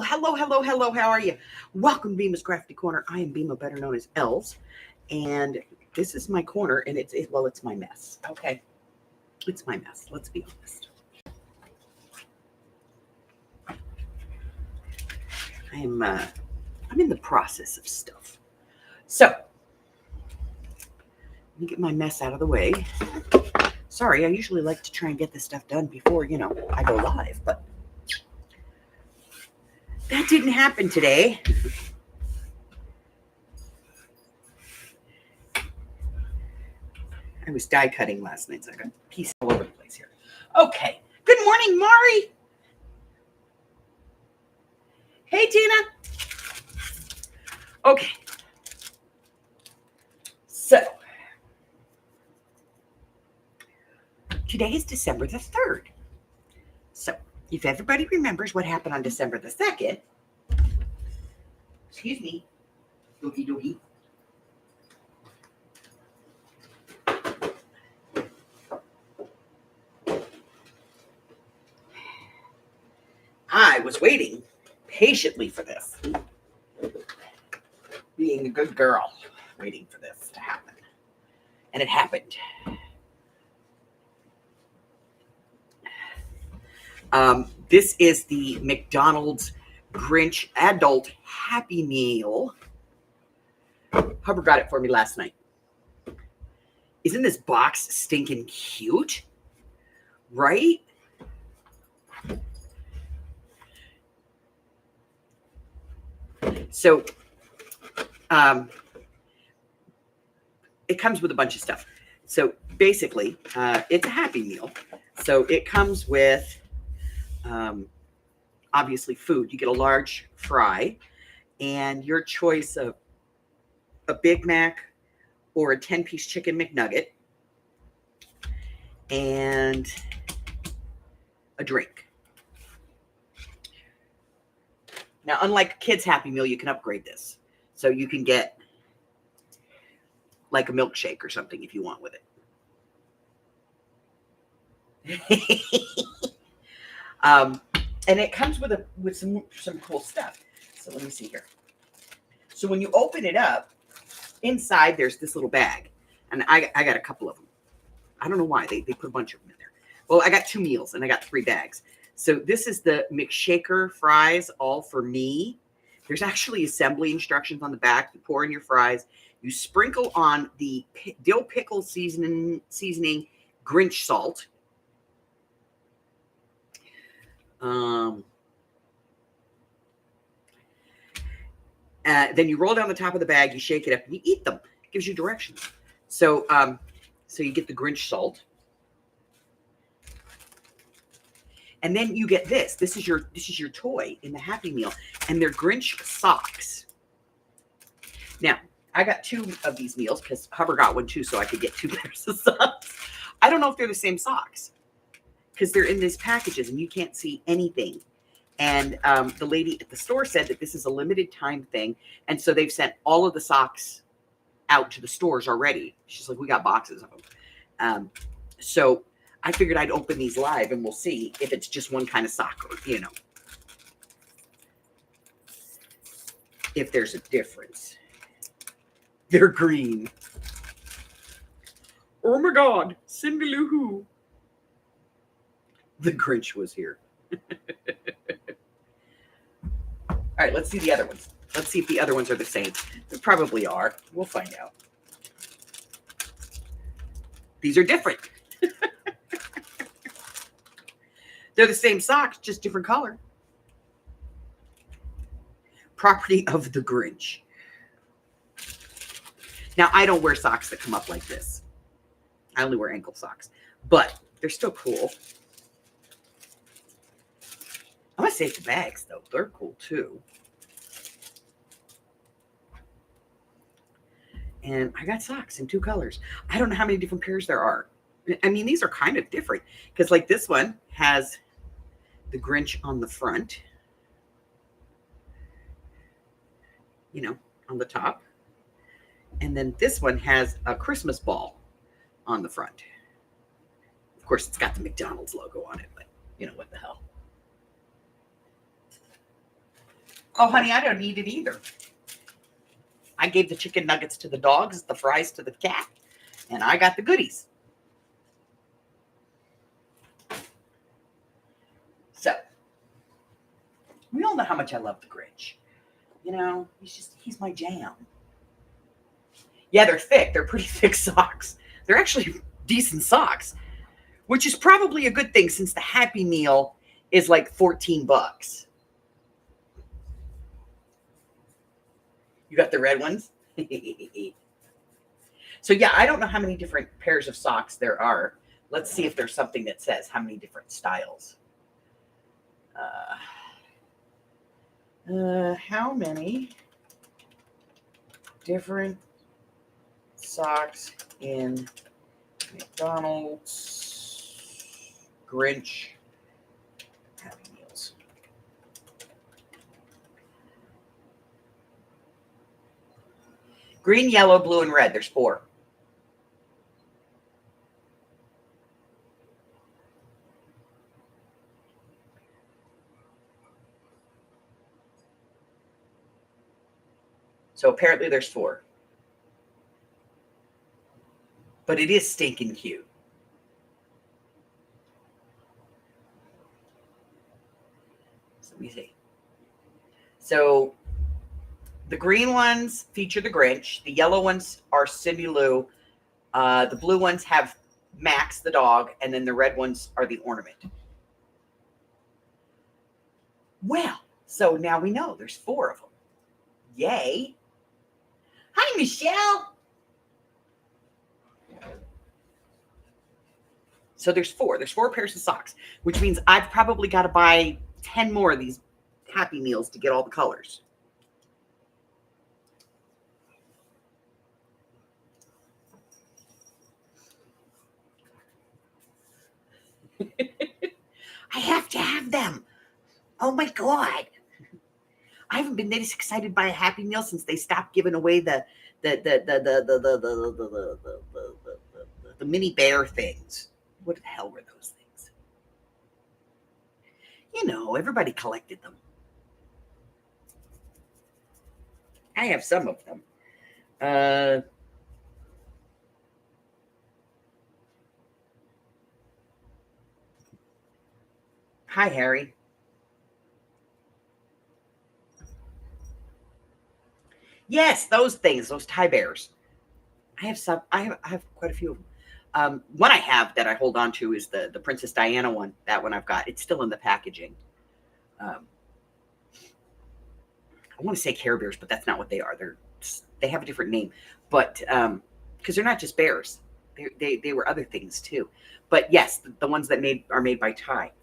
Hello. How are you? Welcome to Bima's Crafty Corner. I am Bima, better known as Els, and this is my corner, and it's my mess. Okay, it's my mess. Let's be honest. I'm in the process of stuff. So let me get my mess out of the way. Sorry, I usually like to try and get this stuff done before I go live, but that didn't happen today. I was die cutting last night, so I got pieces all over the place here. Okay. Good morning, Mari. Hey, Tina. Okay. So, today is December the 3rd. So, if everybody remembers what happened on December the 2nd, excuse me, doogie. I was waiting patiently for this. Being a good girl, waiting for this to happen. And it happened. This is the McDonald's Grinch Adult Happy Meal. Hubbard got it for me last night. Isn't this box stinking cute? Right? So, it comes with a bunch of stuff. So basically, it's a Happy Meal. So it comes with, obviously, food. You get a large fry and your choice of a Big Mac or a 10-piece chicken McNugget and a drink. Now, unlike a kid's Happy Meal, you can upgrade this. So you can get like a milkshake or something if you want with it. And it comes with some cool stuff. So let me see here. So when you open it up, inside there's this little bag. And I got a couple of them. I don't know why. They put a bunch of them in there. Well, I got 2 meals and I got 3 bags. So this is the McShaker fries, all for me. There's actually assembly instructions on the back. You pour in your fries. You sprinkle on the dill pickle seasoning Grinch salt. Then you roll down the top of the bag. You shake it up and you eat them. It gives you directions. So, so you get the Grinch salt. And then you get this. This is your toy in the Happy Meal. And they're Grinch socks. Now, I got 2 of these meals because Hubbard got one too, so I could get 2 pairs of socks. I don't know if they're the same socks because they're in these packages and you can't see anything. And the lady at the store said that this is a limited time thing. And so they've sent all of the socks out to the stores already. She's like, we got boxes of them. So I figured I'd open these live and we'll see if it's just one kind of sock or, if there's a difference. They're green. Oh my God, Cindy Lou Who. The Grinch was here. All right, let's see the other ones. Let's see if the other ones are the same. They probably are. We'll find out. These are different. They're the same socks, just different color. Property of the Grinch. Now, I don't wear socks that come up like this. I only wear ankle socks. But they're still cool. I'm going to save the bags, though. They're cool, too. And I got socks in 2 colors. I don't know how many different pairs there are. I mean, these are kind of different. Because, like, this one has the Grinch on the front. On the top. And then this one has a Christmas ball on the front. Of course, it's got the McDonald's logo on it, but what the hell. Oh, honey, I don't need it either. I gave the chicken nuggets to the dogs, the fries to the cat, and I got the goodies. So, we all know how much I love the Grinch. You know, he's my jam. Yeah, they're thick. They're pretty thick socks. They're actually decent socks, which is probably a good thing since the Happy Meal is like 14 bucks. You got the red ones? So yeah, I don't know how many different pairs of socks there are. Let's see if there's something that says how many different styles. How many different socks in McDonald's Grinch Happy Meals? Green, yellow, blue, and red. There's 4. So apparently there's 4. But it is stinking cute. So let me see. So the green ones feature the Grinch. The yellow ones are Cindy Lou. The blue ones have Max the dog. And then the red ones are the ornament. Well, so now we know there's 4 of them. Yay. Hi, Michelle. So there's 4. There's 4 pairs of socks, which means I've probably got to buy 10 more of these Happy Meals to get all the colors. I have to have them. Oh my God. I haven't been this excited by a Happy Meal since they stopped giving away the mini bear things. What the hell were those things? You know, everybody collected them. I have some of them. Hi, Harry. Yes, those things, those tie bears. I have some. I have quite a few of them. One I have that I hold on to is the Princess Diana one. That one I've got. It's still in the packaging. I want to say Care Bears, but that's not what they are. They have a different name, but because they're not just bears, they were other things too. But yes, the ones that are made by Ty.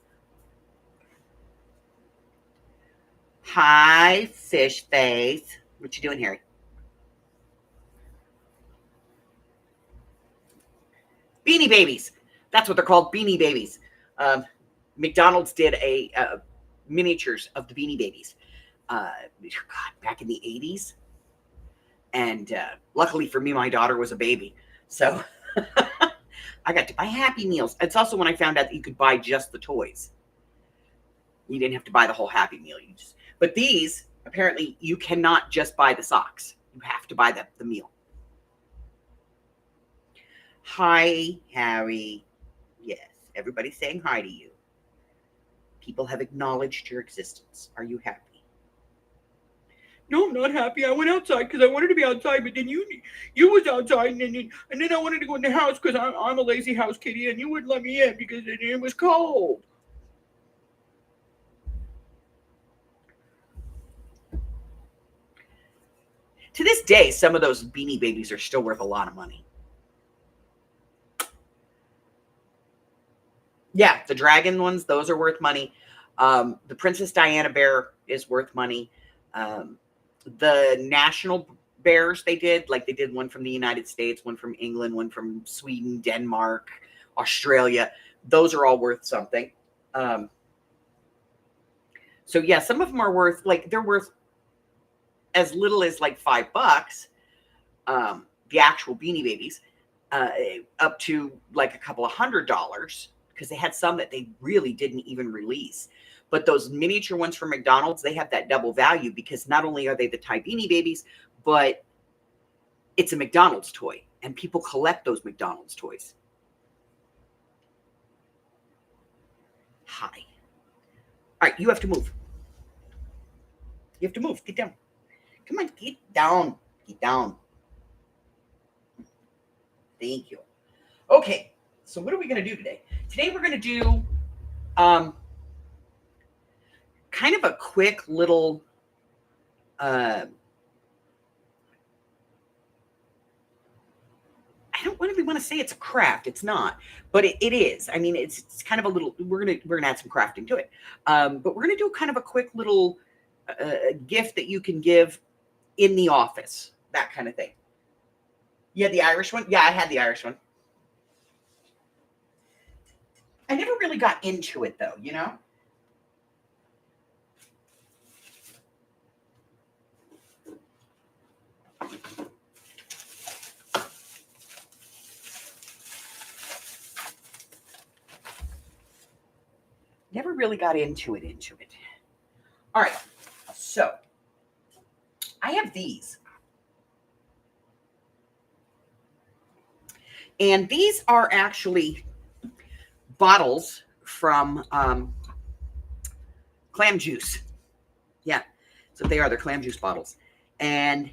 Hi, fish face. What you doing, Harry? Beanie Babies. That's what they're called, Beanie Babies. McDonald's did a miniatures of the Beanie Babies. Back in the 80s. And luckily for me, my daughter was a baby. So I got to buy Happy Meals. It's also when I found out that you could buy just the toys. You didn't have to buy the whole Happy Meal. But these, apparently, you cannot just buy the socks. You have to buy the meal. Hi, Harry. Yes, everybody's saying hi to you. People have acknowledged your existence. Are you happy? No, I'm not happy. I went outside because I wanted to be outside, but then you was outside, and then I wanted to go in the house because I'm a lazy house kitty, and you wouldn't let me in because it was cold. To this day, some of those Beanie Babies are still worth a lot of money. Yeah, the dragon ones, those are worth money. The Princess Diana bear is worth money. The national bears they did one from the United States, one from England, one from Sweden, Denmark, Australia. Those are all worth something. So yeah, some of them are worth, they're worth as little as like $5. The actual Beanie Babies, up to like a couple of $100. because they had some that they really didn't even release. But those miniature ones from McDonald's, they have that double value because not only are they the Ty Beanie Babies, but it's a McDonald's toy, and people collect those McDonald's toys. Hi. All right, you have to move. You have to move. Get down. Come on, get down. Get down. Thank you. Okay, so what are we going to do today? Today we're going to do kind of a quick little I don't really want to say it's a craft. It's not, but it is. I mean, it's kind of a little. We're gonna add some crafting to it, but we're gonna do kind of a quick little gift that you can give in the office, that kind of thing. You had the Irish one? Yeah, I had the Irish one. I never really got into it though, you know? Never really got into it. All right, so I have these. And these are actually bottles from clam juice. Yeah, so they are. They're clam juice bottles. And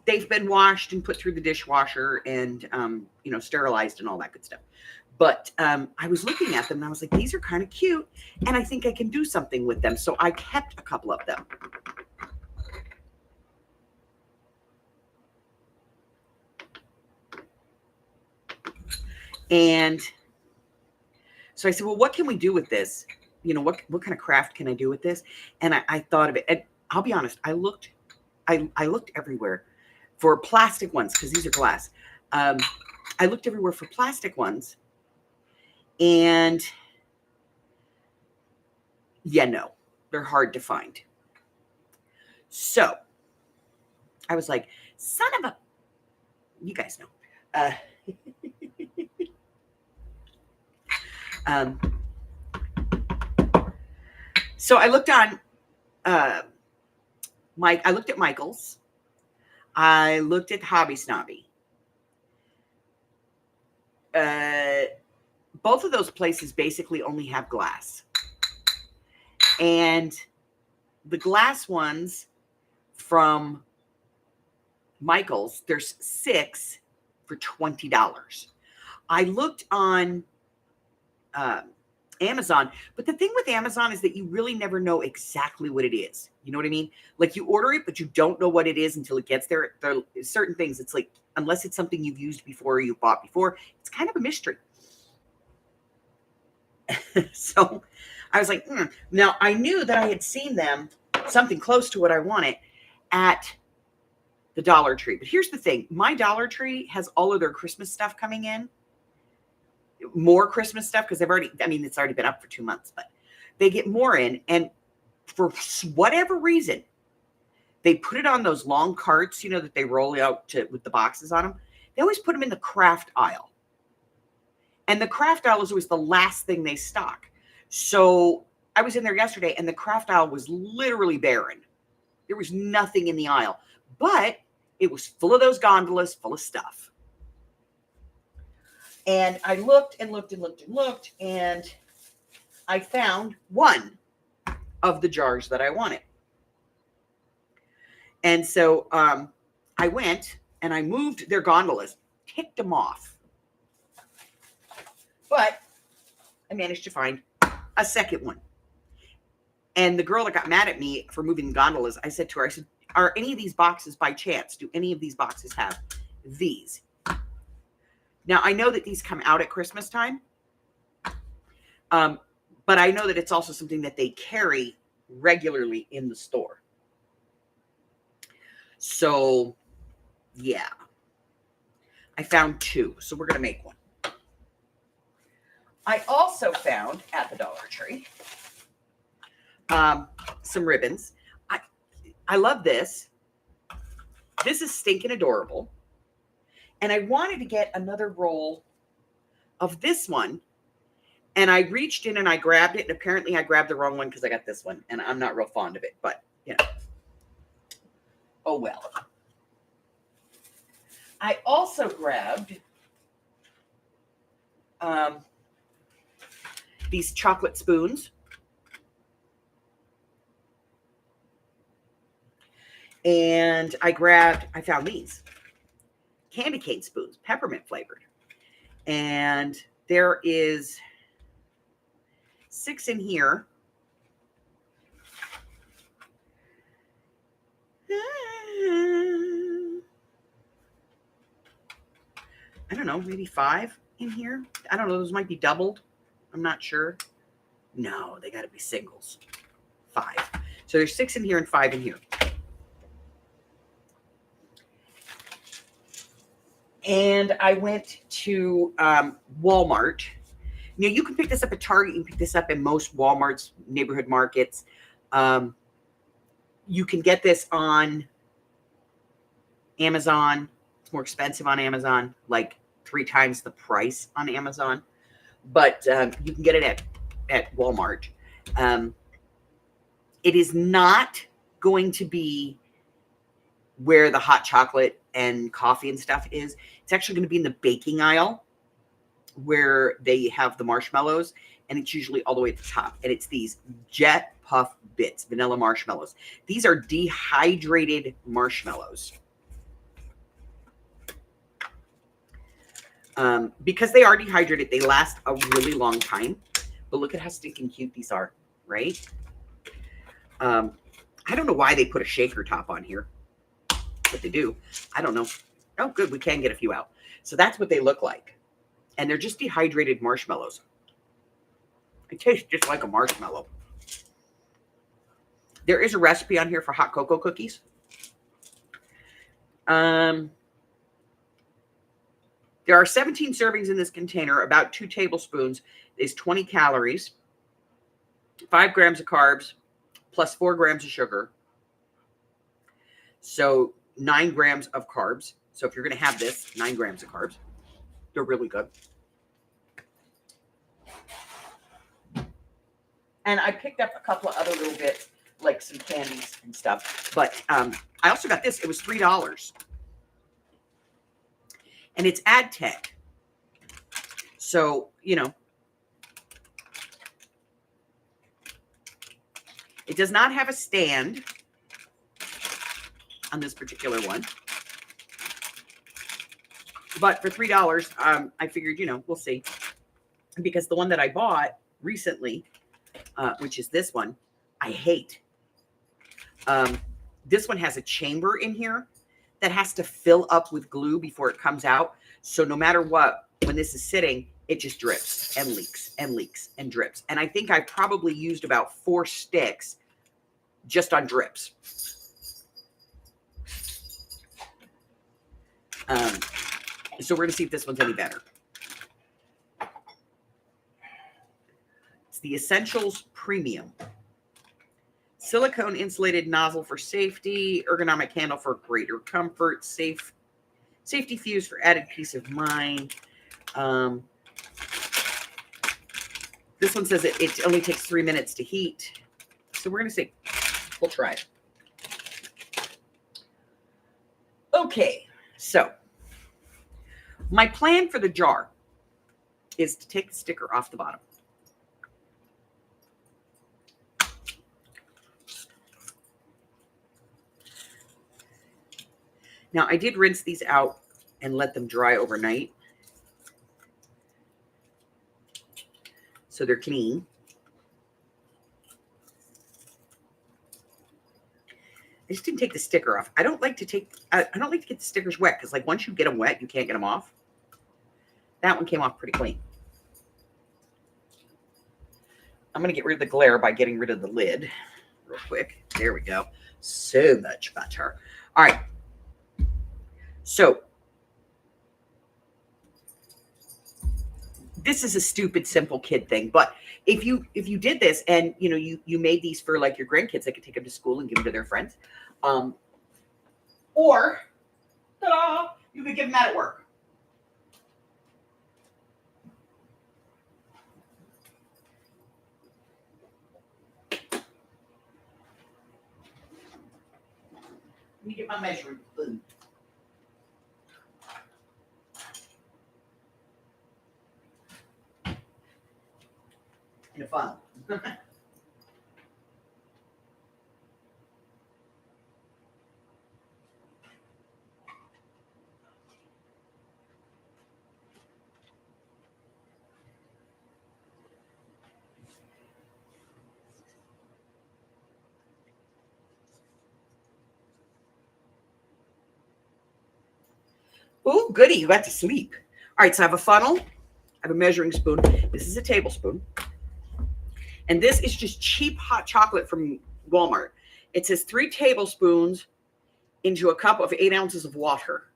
they've been washed and put through the dishwasher and, sterilized and all that good stuff. But I was looking at them and I was like, these are kind of cute. And I think I can do something with them. So I kept a couple of them. And so I said, well, what can we do with this? You know, what kind of craft can I do with this? And I thought of it. And I'll be honest, I looked everywhere for plastic ones because these are glass. I looked everywhere for plastic ones. And yeah, no, they're hard to find. So I was like, son of a, you guys know. So I looked on, I looked at Michael's. I looked at Hobby Snobby. Both of those places basically only have glass. And the glass ones from Michael's, there's 6 for $20. I looked on Amazon, but the thing with Amazon is that you really never know exactly what it is. You know what I mean? Like you order it, but you don't know what it is until it gets there. There are certain things. It's like, unless it's something you've used before or you've bought before, it's kind of a mystery. So I was like, Now I knew that I had seen them, something close to what I wanted, at the Dollar Tree. But here's the thing. My Dollar Tree has all of their Christmas stuff coming in. More Christmas stuff because it's already been up for 2 months, but they get more in. And for whatever reason, they put it on those long carts, that they roll out with the boxes on them. They always put them in the craft aisle. And the craft aisle is always the last thing they stock. So I was in there yesterday and the craft aisle was literally barren. There was nothing in the aisle, but it was full of those gondolas, full of stuff. And I looked and looked and looked and looked, and I found one of the jars that I wanted. And so I went and I moved their gondolas, ticked them off. But I managed to find a second one. And the girl that got mad at me for moving gondolas, I said to her, are any of these boxes by chance? Do any of these boxes have these? Now, I know that these come out at Christmas time. But I know that it's also something that they carry regularly in the store. So, yeah. I found 2. So we're going to make one. I also found at the Dollar Tree some ribbons. I love this. This is stinking adorable. And I wanted to get another roll of this one. And I reached in and I grabbed it. And apparently I grabbed the wrong one because I got this one. And I'm not real fond of it. But, you know. Oh, well. I also grabbed these chocolate spoons. And I found these candy cane spoons, peppermint flavored. And there is 6 in here. I don't know, maybe 5 in here. I don't know, those might be doubled. I'm not sure. No, they got to be singles. 5. So there's 6 in here and 5 in here. And I went to Walmart. You know, you can pick this up at Target. You can pick this up in most Walmart's neighborhood markets. You can get this on Amazon. It's more expensive on Amazon, like 3 times the price on Amazon. But you can get it at Walmart. It is not going to be where the hot chocolate and coffee and stuff is. It's actually going to be in the baking aisle where they have the marshmallows, and it's usually all the way at the top. And it's these Jet Puff Bits, vanilla marshmallows. These are dehydrated marshmallows. Because they are dehydrated, they last a really long time. But look at how stinking cute these are, right? I don't know why they put a shaker top on here, but they do. I don't know. Oh, good. We can get a few out. So that's what they look like. And they're just dehydrated marshmallows. It tastes just like a marshmallow. There is a recipe on here for hot cocoa cookies. There are 17 servings in this container. About 2 tablespoons is 20 calories, 5 grams of carbs, plus 4 grams of sugar. So 9 grams of carbs. So if you're going to have this, 9 grams of carbs. They're really good. And I picked up a couple of other little bits, like some candies and stuff. But I also got this. It was $3. And it's ad tech. So, you know, it does not have a stand on this particular one. But for $3, I figured, you know, we'll see. Because the one that I bought recently, which is this one, I hate. This one has a chamber in here that has to fill up with glue before it comes out. So no matter what, when this is sitting, it just drips and leaks and leaks and drips. And I think I probably used about 4 sticks just on drips. So we're going to see if this one's any better. It's the Essentials Premium. Silicone insulated nozzle for safety, ergonomic handle for greater comfort, safety fuse for added peace of mind. This one says it only takes 3 minutes to heat. So we're going to see. We'll try it. Okay, so my plan for the jar is to take the sticker off the bottom. Now, I did rinse these out and let them dry overnight. So they're clean. I just didn't take the sticker off. I don't like to get the stickers wet because, like, once you get them wet, you can't get them off. That one came off pretty clean. I'm going to get rid of the glare by getting rid of the lid real quick. There we go. So much better. All right. So this is a stupid, simple kid thing, but if you did this and you made these for like your grandkids, they could take them to school and give them to their friends, or ta-da, you could give them that at work. me get my measuring spoon. In a funnel. Oh, goody, you got to sleep. All right, so I have a funnel. I have a measuring spoon. This is a tablespoon. And this is just cheap hot chocolate from Walmart. It says 3 tablespoons into a cup of 8 ounces of water.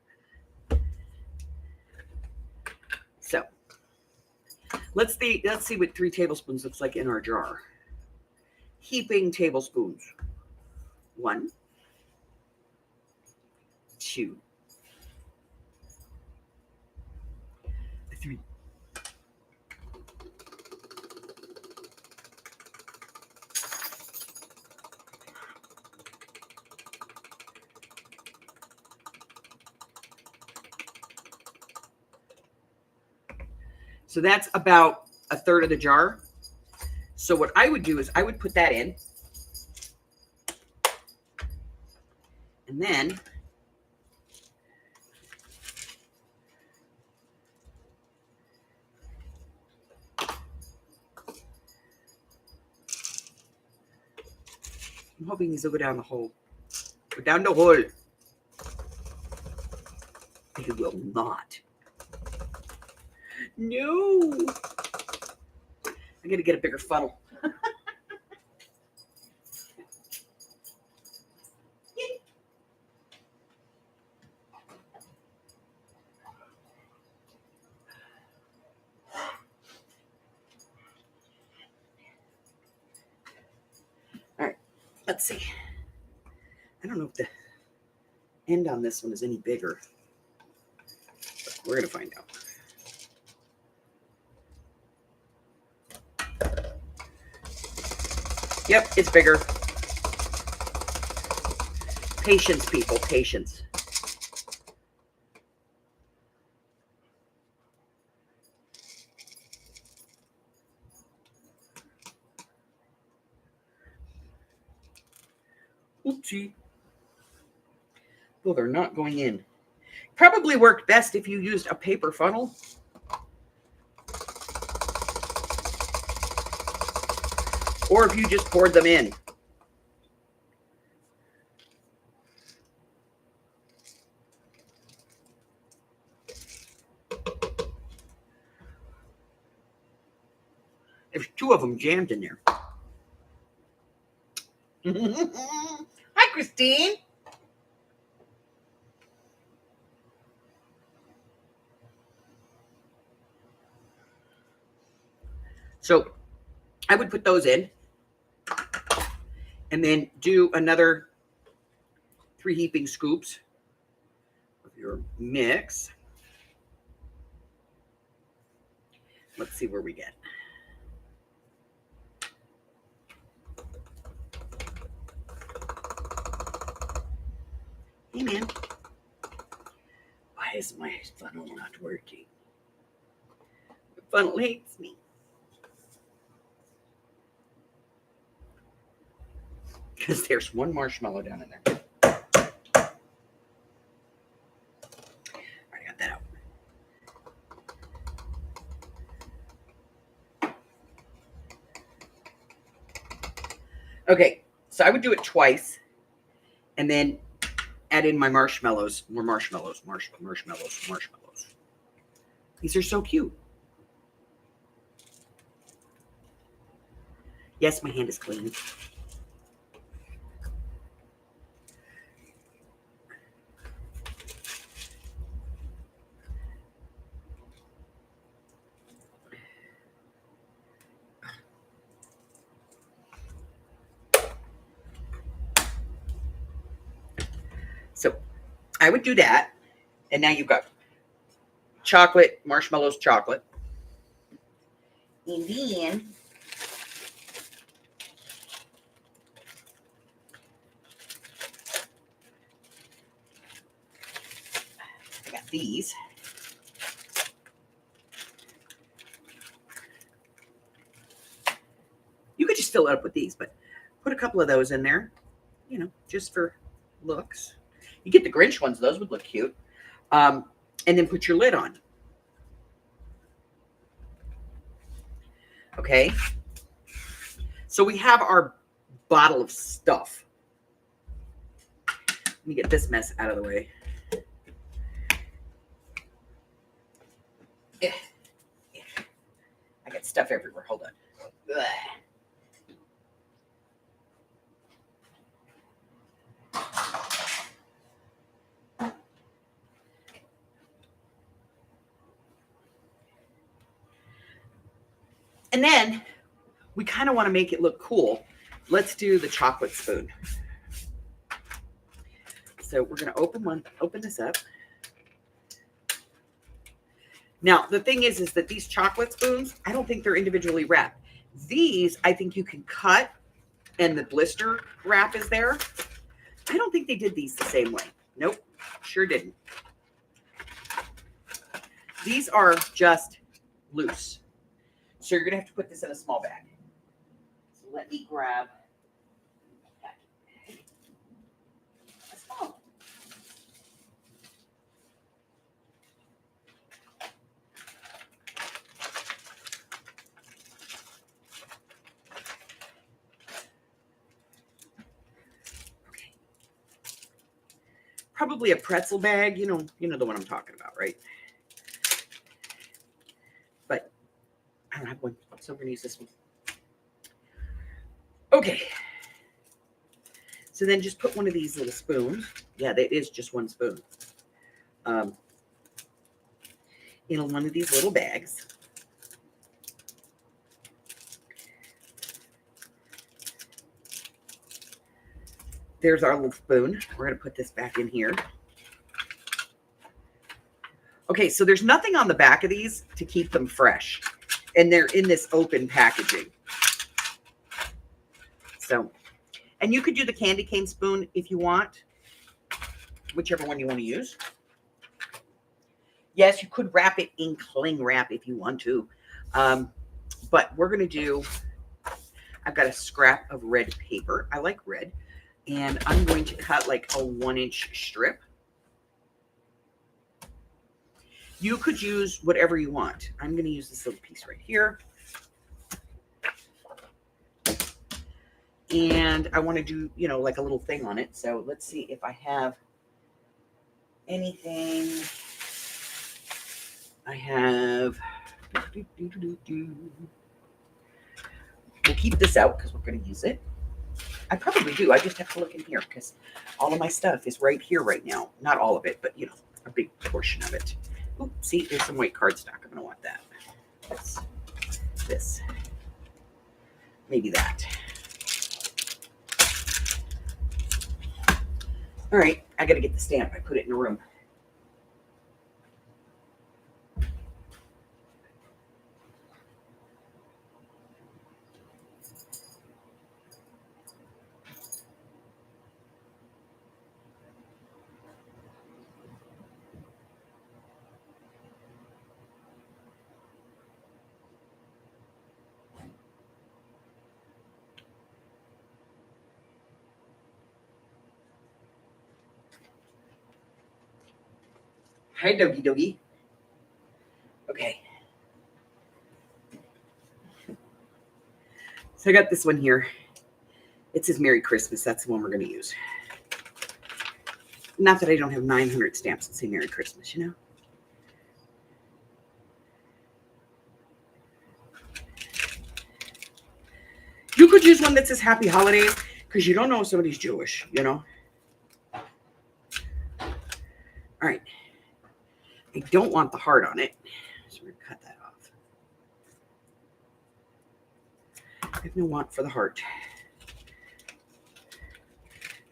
So let's see what 3 tablespoons looks like in our jar. Heaping tablespoons. 1, 2, 3. So that's about a third of the jar. So what I would do is I would put that in. And then I'm hoping these will go down the hole. Go down the hole. It will not. No. I got to get a bigger funnel. All right, let's see. I don't know if the end on this one is any bigger. But we're going to find out. Yep, it's bigger. Patience, people, patience. Oopsie. Well, they're not going in. Probably worked best if you used a paper funnel. Or if you just poured them in. There's 2 of them jammed in there. Hi, Christine. So I would put those in and then do another 3 heaping scoops of your mix. Let's see where we get. Hey, man. Why is my funnel not working? The funnel hates me. Because there's 1 marshmallow down in there. I got that out. Okay, so I would do it twice and then add in my marshmallows. More marshmallows, marshmallows. These are so cute. Yes, my hand is clean. So I would do that. And now you've got chocolate, marshmallows, chocolate. And then these. You could just fill it up with these, but put a couple of those in there, you know, just for looks. You get the Grinch ones, those would look cute. And then put your lid on. Okay. So we have our bottle of stuff. Let me get this mess out of the way. Yeah. I got stuff everywhere. Hold on. Ugh. And then we kind of want to make it look cool. Let's do the chocolate spoon. So we're going to open this up. Now, the thing is that these chocolate spoons, I don't think they're individually wrapped. These, I think you can cut and the blister wrap is there. I don't think they did these the same way. Nope, sure didn't. These are just loose. So you're going to have to put this in a small bag. So let me grab a small. Okay. Probably a pretzel bag. You know the one I'm talking about, right? But I don't have one, so we're going to use this one. Okay. So then just put one of these little spoons. Yeah, that is just one spoon. In one of these little bags. There's our little spoon. We're going to put this back in here. Okay, so there's nothing on the back of these to keep them fresh. And they're in this open packaging. So, and you could do the candy cane spoon if you want. Whichever one you want to use. Yes, you could wrap it in cling wrap if you want to. But we're going to do, I've got a scrap of red paper. I like red. And I'm going to cut like a 1-inch strip. You could use whatever you want. I'm going to use this little piece right here. And I want to do, like a little thing on it. So let's see if I have anything. I have, we'll keep this out because we're going to use it. I probably do. I just have to look in here because all of my stuff is right here right now. Not all of it, but a big portion of it. Ooh, see, there's some white cardstock. I'm going to want that. This. Maybe that. All right. I got to get the stamp. I put it in the room. Hi, doggy doggy. Okay. So I got this one here. It says Merry Christmas. That's the one we're going to use. Not that I don't have 900 stamps that say Merry Christmas, You could use one that says Happy Holidays because you don't know if somebody's Jewish, All right. I don't want the heart on it, so we're going to cut that off. I have no want for the heart.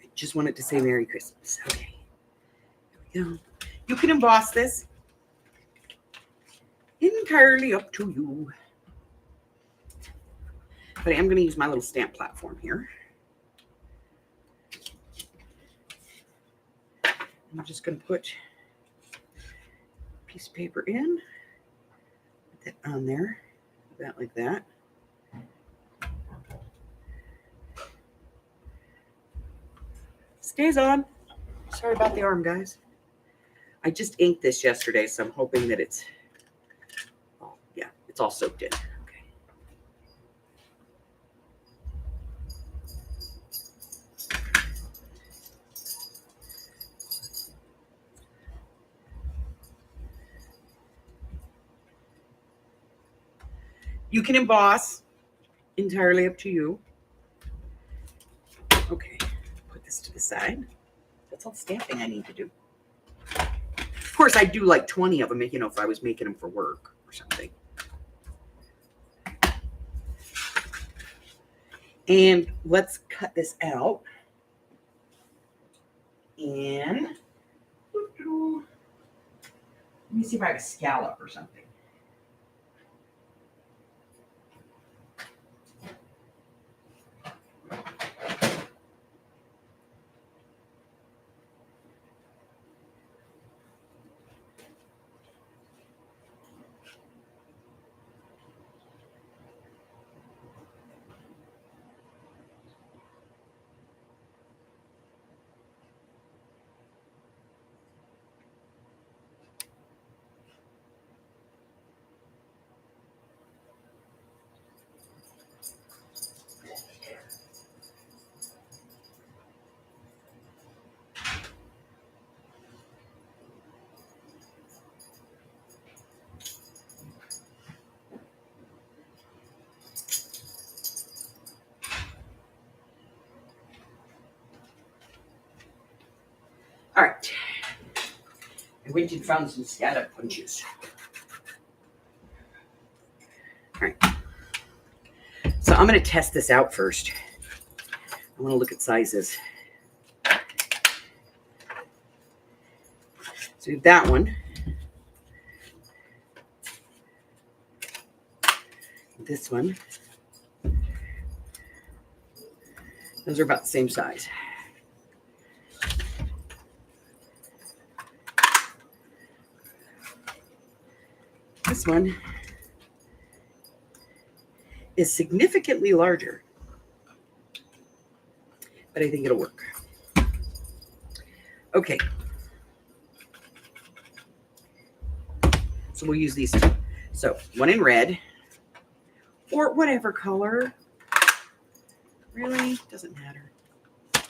I just want it to say Merry Christmas. Okay. There we go. You can emboss this. Entirely up to you. But I am going to use my little stamp platform here. I'm just going to put piece of paper in. Put that on there. That like that. Stays on. Sorry about the arm, guys. I just inked this yesterday, so I'm hoping that it's, oh, yeah, it's all soaked in. Okay. You can emboss, entirely up to you. Okay, put this to the side. That's all stamping I need to do. Of course, I do like 20 of them, you know, if I was making them for work or something. And let's cut this out. And let me see if I have a scallop or something. All right. I went and found some scallop punches. All right. So I'm going to test this out first. I want to look at sizes. So we have that one. This one. Those are about the same size. This one is significantly larger, but I think it'll work. Okay. So we'll use these two. So one in red or whatever color. Really doesn't matter. And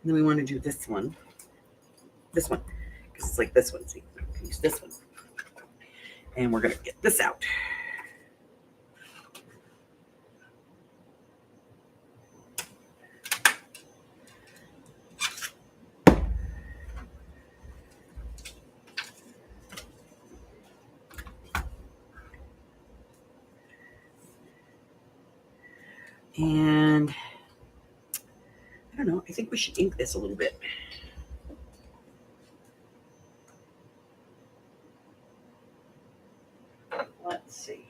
then we want to do this one, because it's like this one. See, we can use this one. And we're going to get this out. And I don't know, I think we should ink this a little bit. Let's see.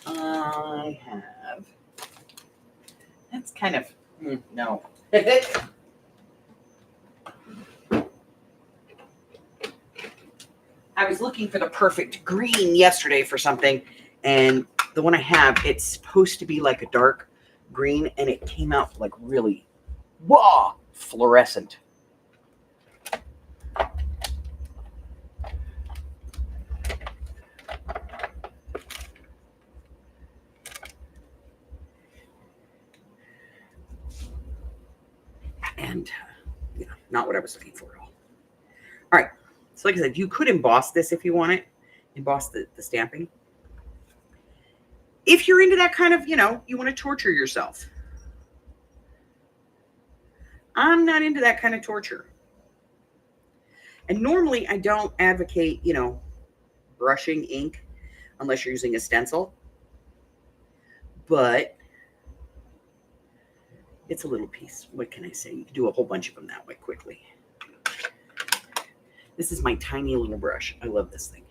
I have, that's kind of, no. I was looking for the perfect green yesterday for something, and the one I have, it's supposed to be like a dark green, and it came out like really, whoa, fluorescent. And yeah, not what I was looking for at all. All right, so like I said, you could emboss this if you want it, emboss the stamping. If you're into that kind of, you know, you want to torture yourself. I'm not into that kind of torture. And normally I don't advocate, you know, brushing ink unless you're using a stencil. But it's a little piece. What can I say? You can do a whole bunch of them that way quickly. This is my tiny little brush. I love this thing.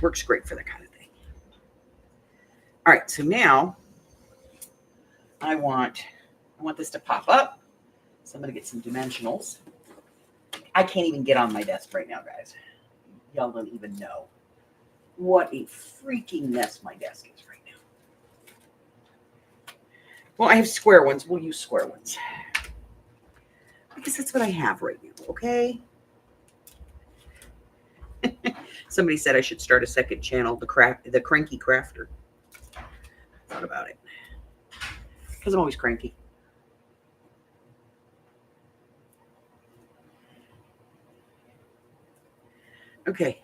Works great for that kind of thing. All right, so now I want this to pop up. So I'm going to get some dimensionals. I can't even get on my desk right now, guys. Y'all don't even know what a freaking mess my desk is right now. Well, I have square ones. We'll use square ones. Because that's what I have right now, okay? Somebody said I should start a second channel, the Cranky Crafter. Thought about it. Because I'm always cranky. Okay.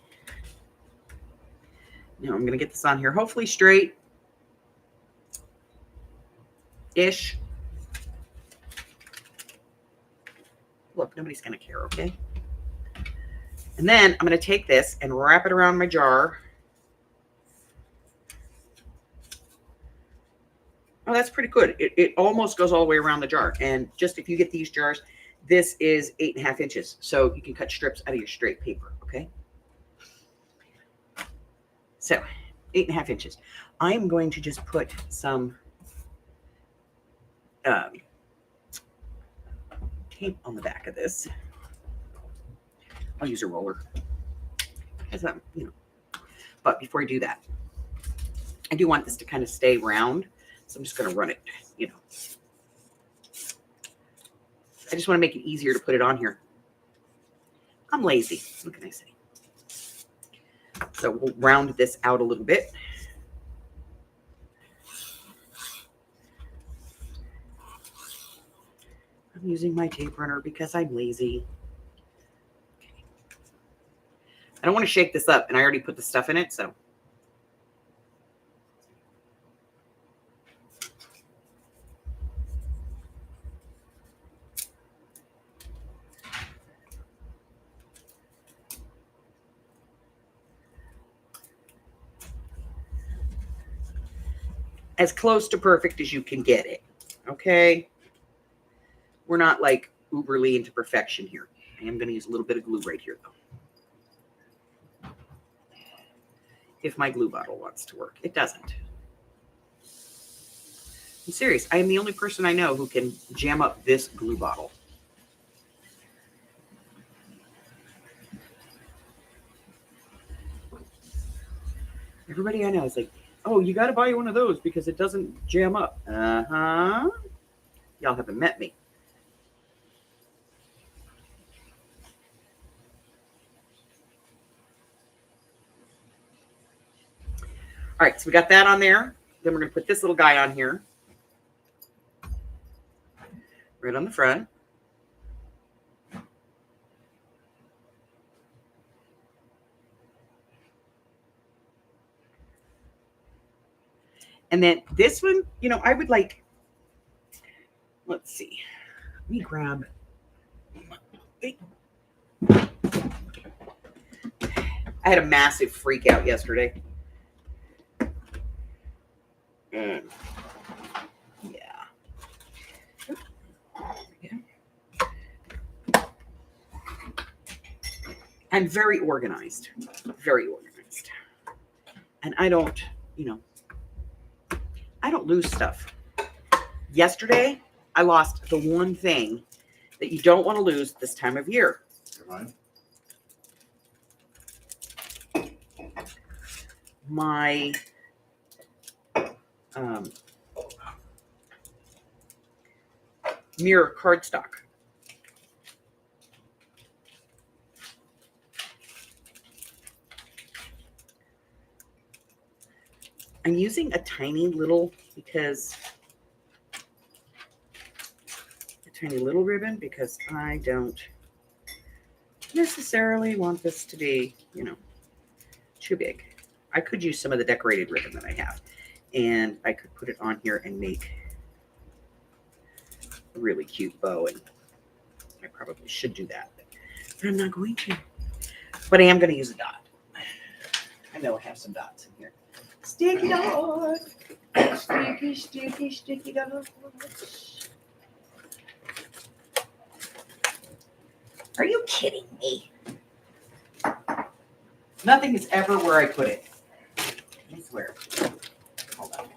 Now I'm going to get this on here. Hopefully straight-ish. Look, nobody's going to care, okay? And then I'm going to take this and wrap it around my jar. Oh, that's pretty good. It almost goes all the way around the jar. And just if you get these jars, this is 8.5 inches. So you can cut strips out of your straight paper, okay? So 8.5 inches. I'm going to just put some tape on the back of this. I'll use a roller. Because but before I do that, I do want this to kind of stay round. So I'm just going to run it, I just want to make it easier to put it on here. I'm lazy. What can I say? So we'll round this out a little bit. I'm using my tape runner because I'm lazy. Okay. I don't want to shake this up, and I already put the stuff in it, so. As close to perfect as you can get it, okay? We're not like uberly into perfection here. I am going to use a little bit of glue right here, though. If my glue bottle wants to work. It doesn't. I'm serious. I am the only person I know who can jam up this glue bottle. Everybody I know is like, oh, you got to buy one of those because it doesn't jam up. Uh-huh. Y'all haven't met me. All right, so we got that on there. Then we're going to put this little guy on here. Right on the front. And then this one, I would like, let's see. Let me grab. I had a massive freak out yesterday. Yeah. I'm very organized. Very organized. And I don't lose stuff. Yesterday, I lost the one thing that you don't want to lose this time of year. My mirror cardstock. I'm using a tiny little ribbon because I don't necessarily want this to be, too big. I could use some of the decorated ribbon that I have, and I could put it on here and make a really cute bow, and I probably should do that, but I'm not going to. But I am going to use a dot. I know I have some dots in here. Sticky dot. Sticky, sticky, sticky dot. Are you kidding me? Nothing is ever where I put it. I swear. Hold on.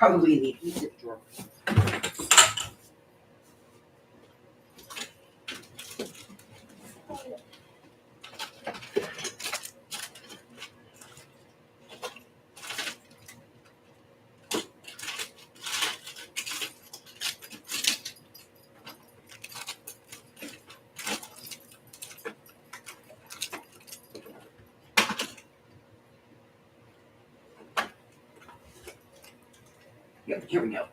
probably in the adhesive drawer. Yep, here we go.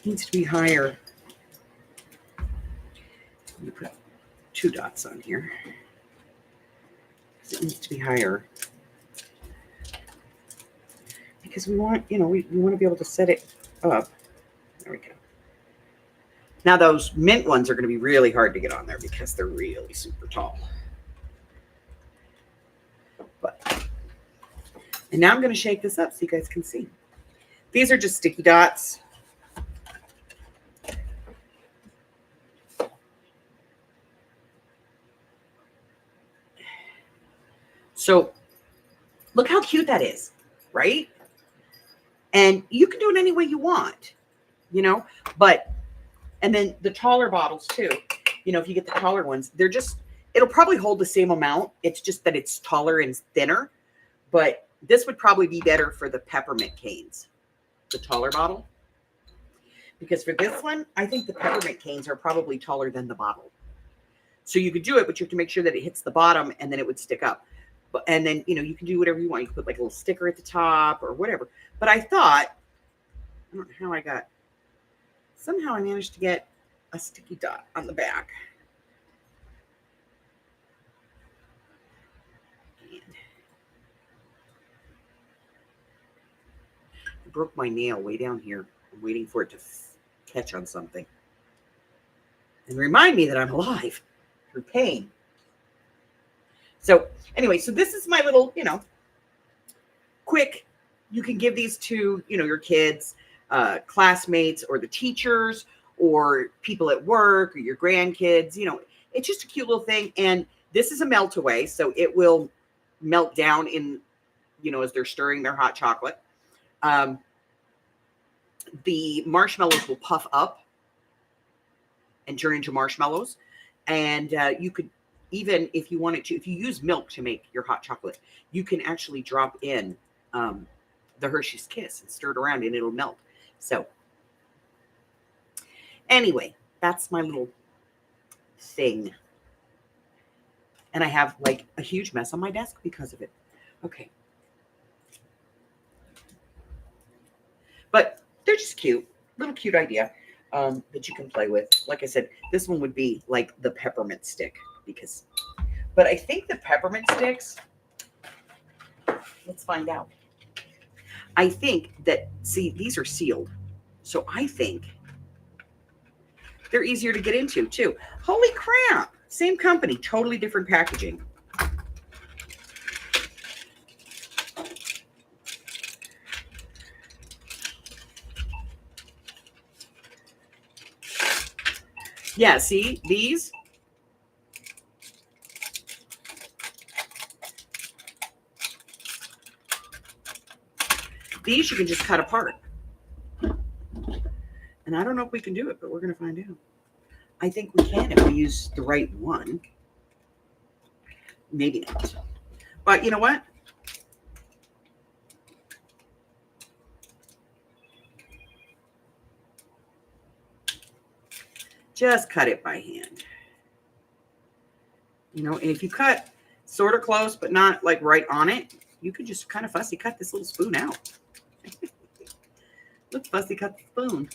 Needs to be higher. Let me put 2 dots on here. It needs to be higher. Because we want, we want to be able to set it up. There we go. Now those mint ones are going to be really hard to get on there because they're really super tall. And now I'm going to shake this up so you guys can see. These are just sticky dots. So look how cute that is, right? And you can do it any way you want, but, and then the taller bottles too, if you get the taller ones, it'll probably hold the same amount. It's just that it's taller and thinner, but this would probably be better for the peppermint canes, the taller bottle. Because for this one, I think the peppermint canes are probably taller than the bottle. So you could do it, but you have to make sure that it hits the bottom and then it would stick up. And then, you can do whatever you want. You can put like a little sticker at the top or whatever. But I thought, I don't know how somehow I managed to get a sticky dot on the back. And I broke my nail way down here. I'm waiting for it to catch on something. And remind me that I'm alive through pain. So anyway, so this is my little, quick, you can give these to, your kids, classmates or the teachers or people at work or your grandkids, it's just a cute little thing. And this is a melt away. So it will melt down in, as they're stirring their hot chocolate. The marshmallows will puff up and turn into marshmallows. And you could, even if you wanted to, if you use milk to make your hot chocolate, you can actually drop in the Hershey's Kiss and stir it around and it'll melt. So anyway, that's my little thing. And I have like a huge mess on my desk because of it. Okay. But they're just cute, little cute idea that you can play with. Like I said, this one would be like the peppermint stick but I think the peppermint sticks, let's find out. I think that, see, these are sealed. So I think they're easier to get into too. Holy crap. Same company, totally different packaging. Yeah, see, these you can just cut apart. And I don't know if we can do it, but we're going to find out. I think we can if we use the right one. Maybe not. But you know what? Just cut it by hand. And if you cut sort of close, but not like right on it, you could just kind of fussy cut this little spoon out. Let's fussy cut the spoon.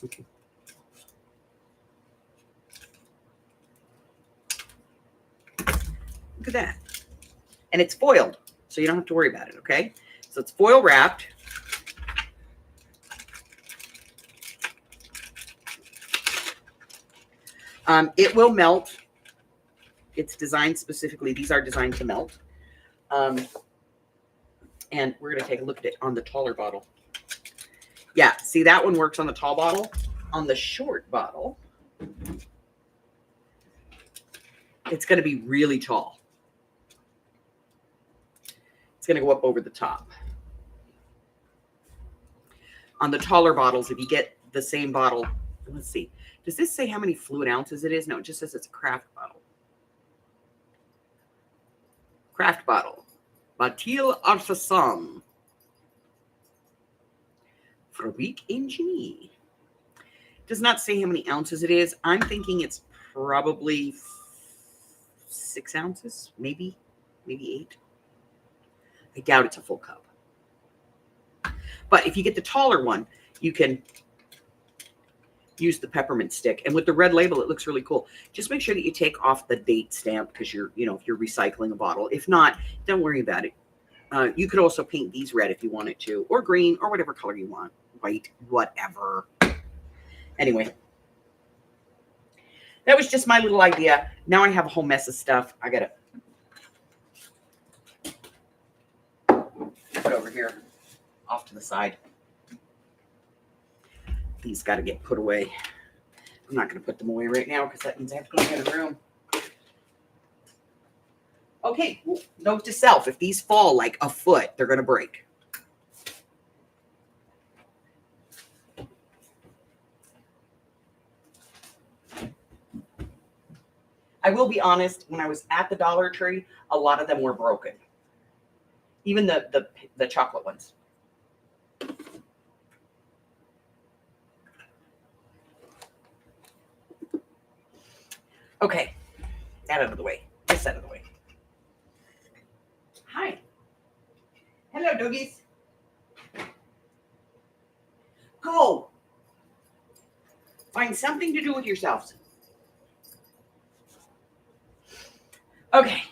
Look at that. And it's foiled, so you don't have to worry about it, okay? So it's foil wrapped. It will melt. It's designed specifically. These are designed to melt. And we're going to take a look at it on the taller bottle. Yeah, see, that one works on the tall bottle. On the short bottle, it's going to be really tall. It's going to go up over the top. On the taller bottles, if you get the same bottle, let's see. Does this say how many fluid ounces it is? No, it just says it's a craft bottle. Craft bottle. Batil Artisan. Fabrique Ingenie. Does not say how many ounces it is. I'm thinking it's probably 6 ounces, maybe 8. I doubt it's a full cup. But if you get the taller one, you can use the peppermint stick. And with the red label, it looks really cool. Just make sure that you take off the date stamp because you're, if you're recycling a bottle. If not, don't worry about it. You could also paint these red if you wanted to, or green, or whatever color you want. White, whatever. Anyway, that was just my little idea. Now I have a whole mess of stuff. I gotta put over here off to the side. These got to get put away. I'm not going to put them away right now because that means I have to go in the other room. Okay, well, note to self, if these fall like a foot, they're going to break. I will be honest, when I was at the Dollar Tree, a lot of them were broken. Even the chocolate ones. Okay, that out of the way. This out of the way. Hi. Hello, doggies. Go. Find something to do with yourselves. Okay.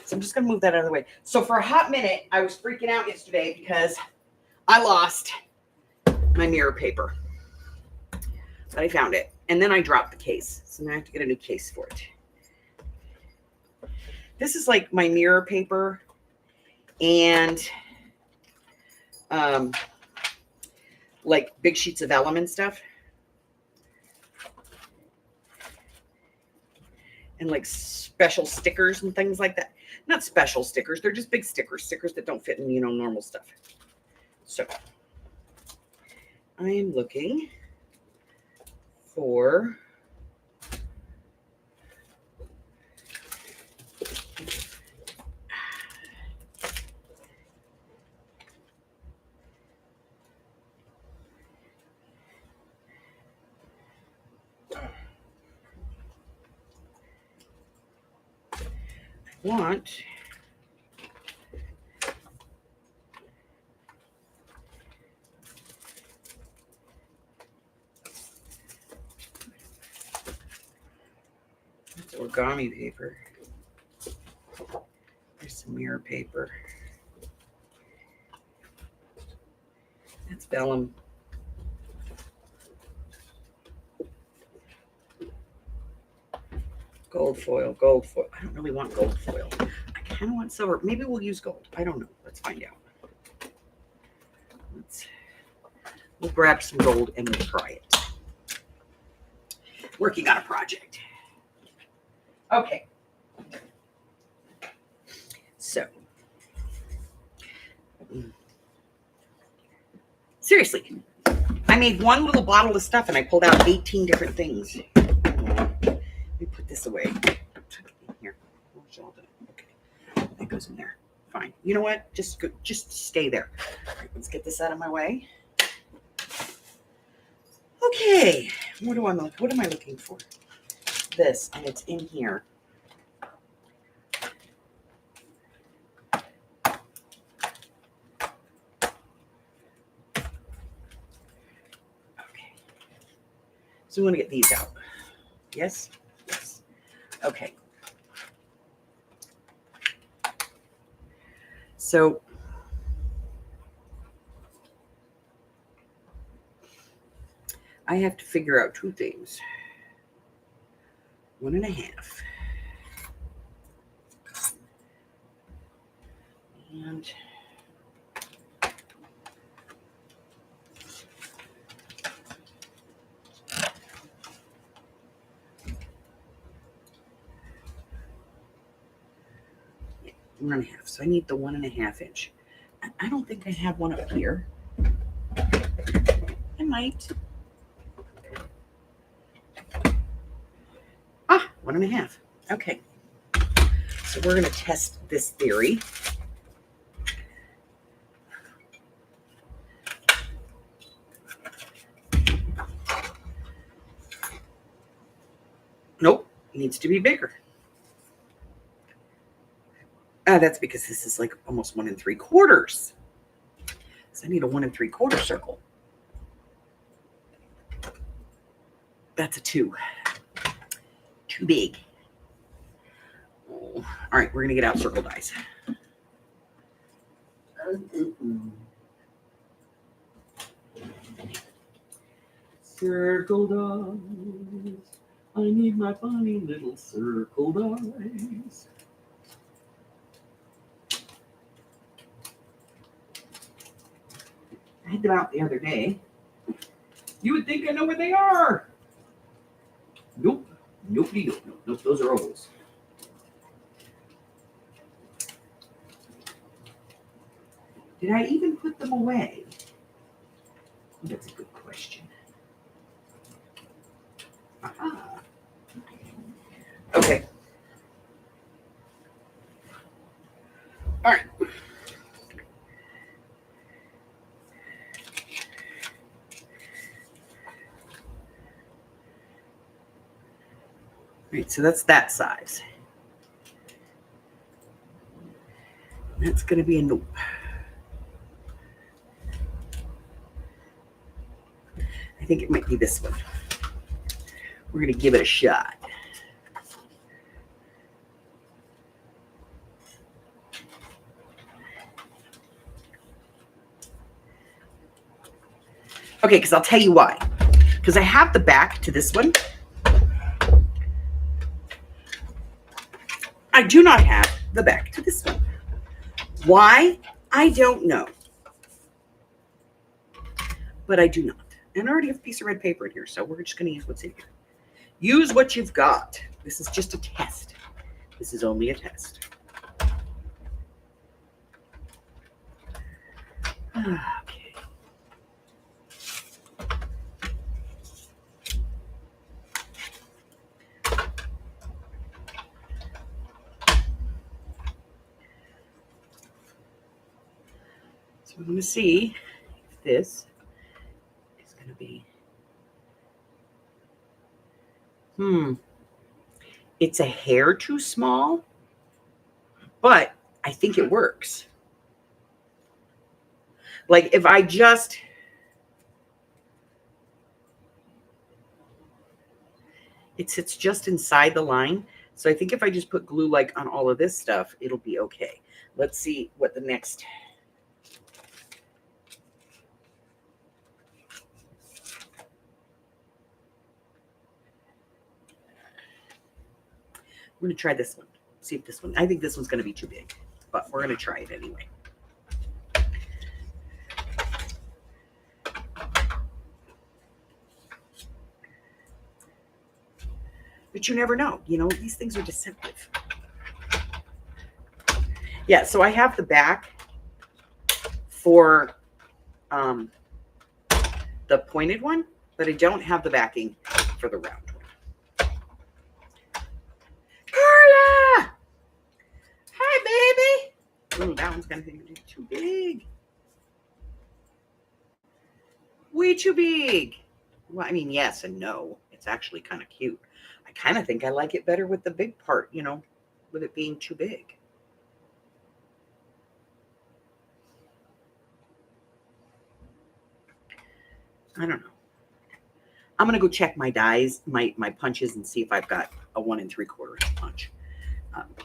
So I'm just going to move that out of the way. So for a hot minute, I was freaking out yesterday because I lost my mirror paper. But I found it. And then I dropped the case. So now I have to get a new case for it. This is like my mirror paper and like big sheets of vellum and stuff. And like special stickers and things like that. Not special stickers. They're just big stickers. Stickers that don't fit in, normal stuff. So I am looking for want that's origami paper. There's some mirror paper. That's vellum. Gold foil, gold foil. I don't really want gold foil. I kind of want silver. Maybe we'll use gold. I don't know. Let's find out. We'll grab some gold and we'll try it. Working on a project. Okay. So. Seriously. I made one little bottle of stuff and I pulled out 18 different things. Let me put this away. Here. Okay. That goes in there. Fine. You know what? Just stay there. All right, let's get this out of my way. Okay. What am I looking for? This, and it's in here. Okay. So we want to get these out. Yes? Yes. Okay. So I have to figure out two things. 1.5. And yeah, 1.5. So I need the 1.5 inch. I don't think I have one up here. I might. 1.5. Okay. So we're going to test this theory. Nope, it needs to be bigger. That's because this is like almost 1 3/4. So I need a 1 3/4 circle. That's a 2. Too big. Oh. All right, we're going to get out circle dies. Circle dies. I need my funny little circle dies. I had them out the other day. You would think I know where they are. Nope. Nope. Nope. Those are ovals. Did I even put them away? That's a good question. Aha. Okay. All right. All right, so that's that size. That's going to be a nope. I think it might be this one. We're going to give it a shot. Okay, because I'll tell you why. Because I have the back to this one. I do not have the back to this one. Why? I don't know. But I do not. And I already have a piece of red paper in here, so we're just going to use what's in here. Use what you've got. This is just a test. This is only a test. Okay. So we're going to see if this is going to be. It's a hair too small, but I think it works. Like if I just it sits just inside the line. So I think if I just put glue like on all of this stuff, it'll be okay. Let's see what the next. We're going to try this one. See if this one, I think this one's going to be too big, but we're going to try it anyway. But you never know. You know, these things are deceptive. Yeah, so I have the back for the pointed one, but I don't have the backing for the round one. Carla! Hi, baby. Ooh, that one's going to be too big. Way too big. Well, I mean, yes and no. It's actually kind of cute. I kind of think I like it better with the big part, you know, with it being too big. I don't know. I'm going to go check my dies, my punches, and see if I've got a 1 3/4 punch.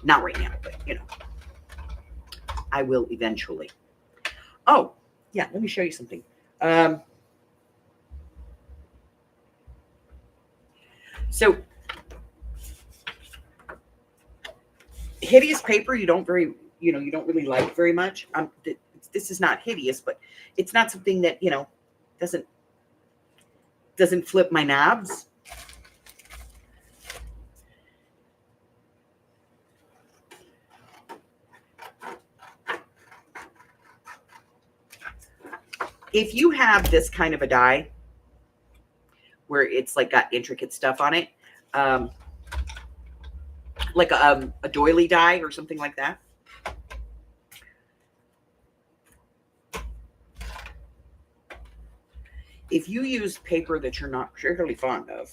Not right now, but, you know, I will eventually. Oh, yeah, let me show you something. So hideous paper you don't really like very much. This is not hideous, but it's not something that, doesn't flip my knobs. If you have this kind of a die where it's like got intricate stuff on it, like a doily die or something like that, if you use paper that you're not particularly fond of,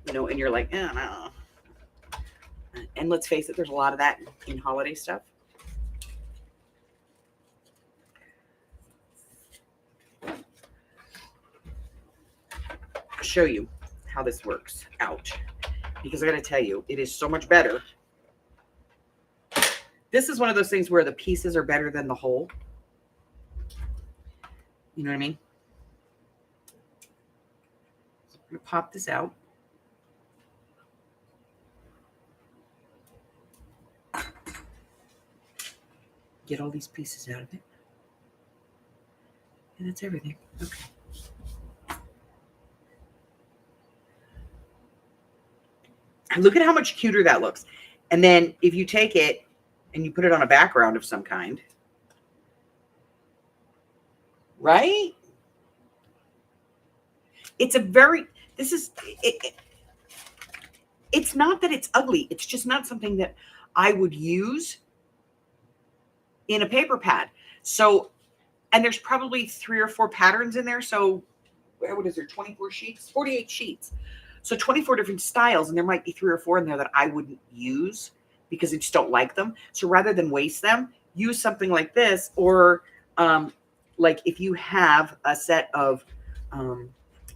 and you're like, no. And let's face it, there's a lot of that in holiday stuff. I'll show you how this works out, because I got to tell you, it is so much better. This is one of those things where the pieces are better than the whole. You know what I mean? So I'm going to pop this out. Get all these pieces out of it. And that's everything. Okay. And look at how much cuter that looks. And then if you take it and you put it on a background of some kind, right? It's it's not that it's ugly. It's just not something that I would use in a paper pad. So, and there's probably 3 or 4 patterns in there. So what is there? 24 sheets, 48 sheets. So 24 different styles, and there might be 3 or 4 in there that I wouldn't use because I just don't like them. So rather than waste them, use something like this, or like if you have a set of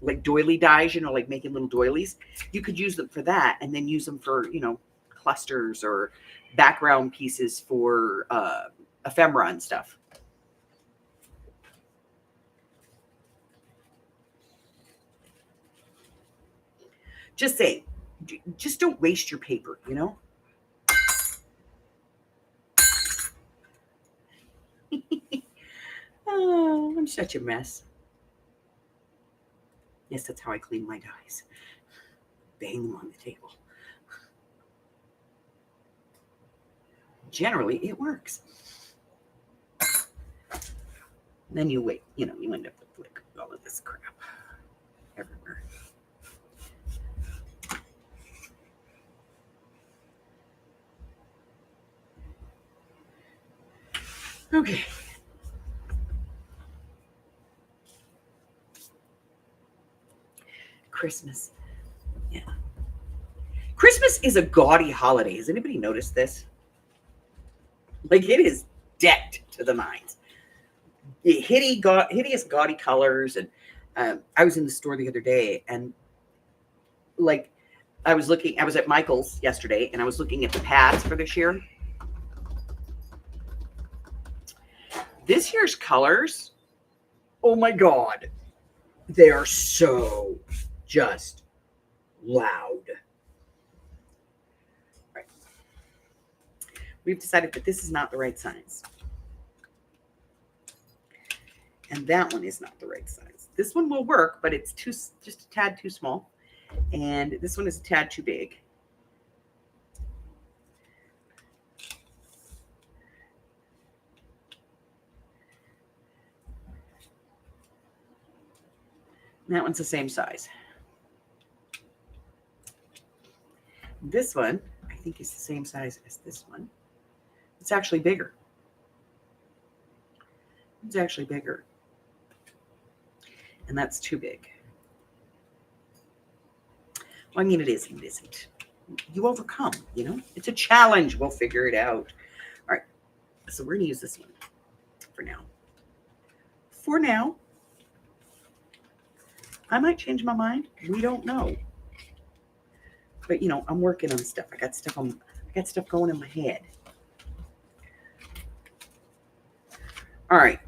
like doily dies, like making little doilies, you could use them for that, and then use them for, clusters or background pieces for ephemera and stuff. Just saying, just don't waste your paper, Oh, I'm such a mess. Yes, that's how I clean my dies. Bang them on the table. Generally, it works. Then you wait, you end up with like all of this crap everywhere. Okay. Christmas. Yeah. Christmas is a gaudy holiday. Has anybody noticed this? Like, it is decked to the nines. Hideous gaudy colors. And I was in the store the other day, and like I was at Michael's yesterday, and I was looking at the pads for this year. This year's colors, oh my God, they are so just loud. Right. We've decided that this is not the right size. And that one is not the right size. This one will work, but it's just a tad too small. And this one is a tad too big. And that one's the same size. This one, I think, is the same size as this one. It's actually bigger. It's actually bigger. And that's too big. Well, I mean, it is and it isn't. You overcome, It's a challenge. We'll figure it out. All right. So we're going to use this one for now. For now. I might change my mind. We don't know. But, I'm working on stuff. I got stuff going in my head. All right.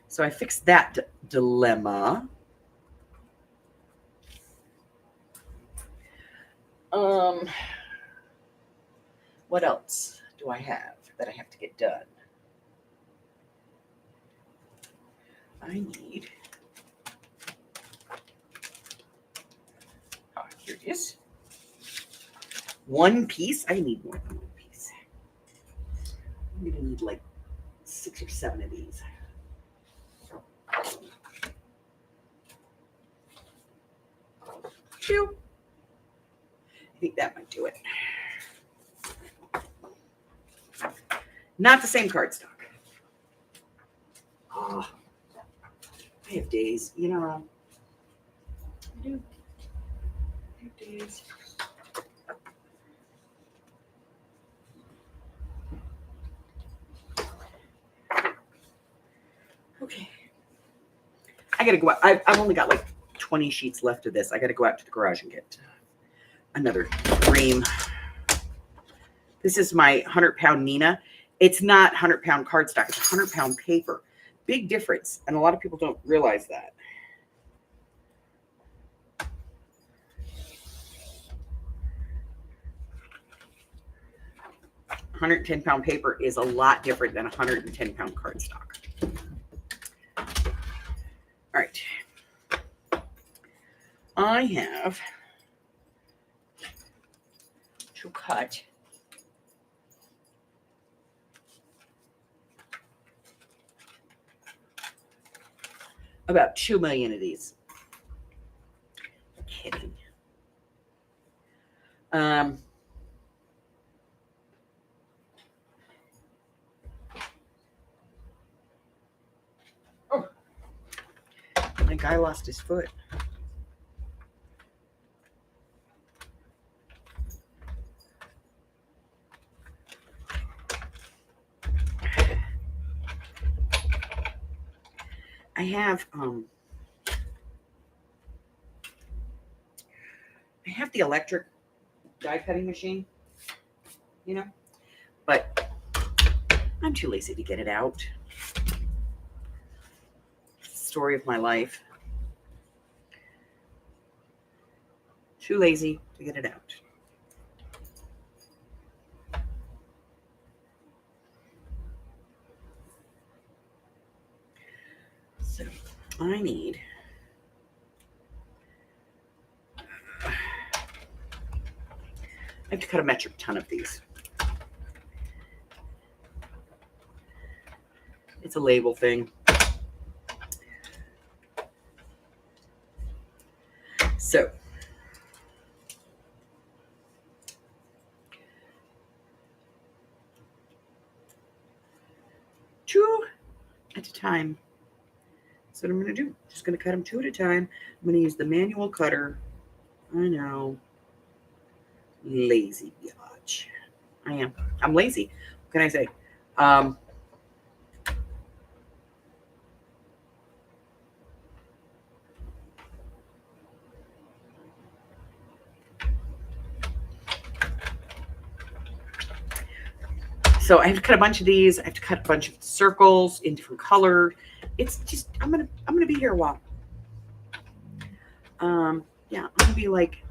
So I fixed that dilemma. What else do I have that I have to get done? I need, here it is. One piece. I need more than one piece. I'm going to need like 6 or 7 of these. Two. I think that might do it. Not the same cardstock. Oh, I have days, you know. I do. I have days. Okay. I gotta go out. I've only got like 20 sheets left of this. I gotta go out to the garage and get another ream. This is my 100-pound Nina. It's not 100-pound cardstock. It's 100-pound paper. Big difference. And a lot of people don't realize that. £110 paper is a lot different than 110-pound cardstock. All right. I have to cut about 2 million of these. I'm kidding. Oh, my guy lost his foot. I have the electric die cutting machine, you know, but I'm too lazy to get it out. Story of my life. Too lazy to get it out. So I need I have to cut a metric ton of these. It's a label thing. So two at a time. That's what I'm going to do. Just going to cut them 2 at a time. I'm going to use the manual cutter. I know. Lazy biatch. I am. I'm lazy. What can I say? So I have to cut a bunch of these. I have to cut a bunch of circles in different color. It's just I'm gonna be here a while. Yeah, I'm gonna be like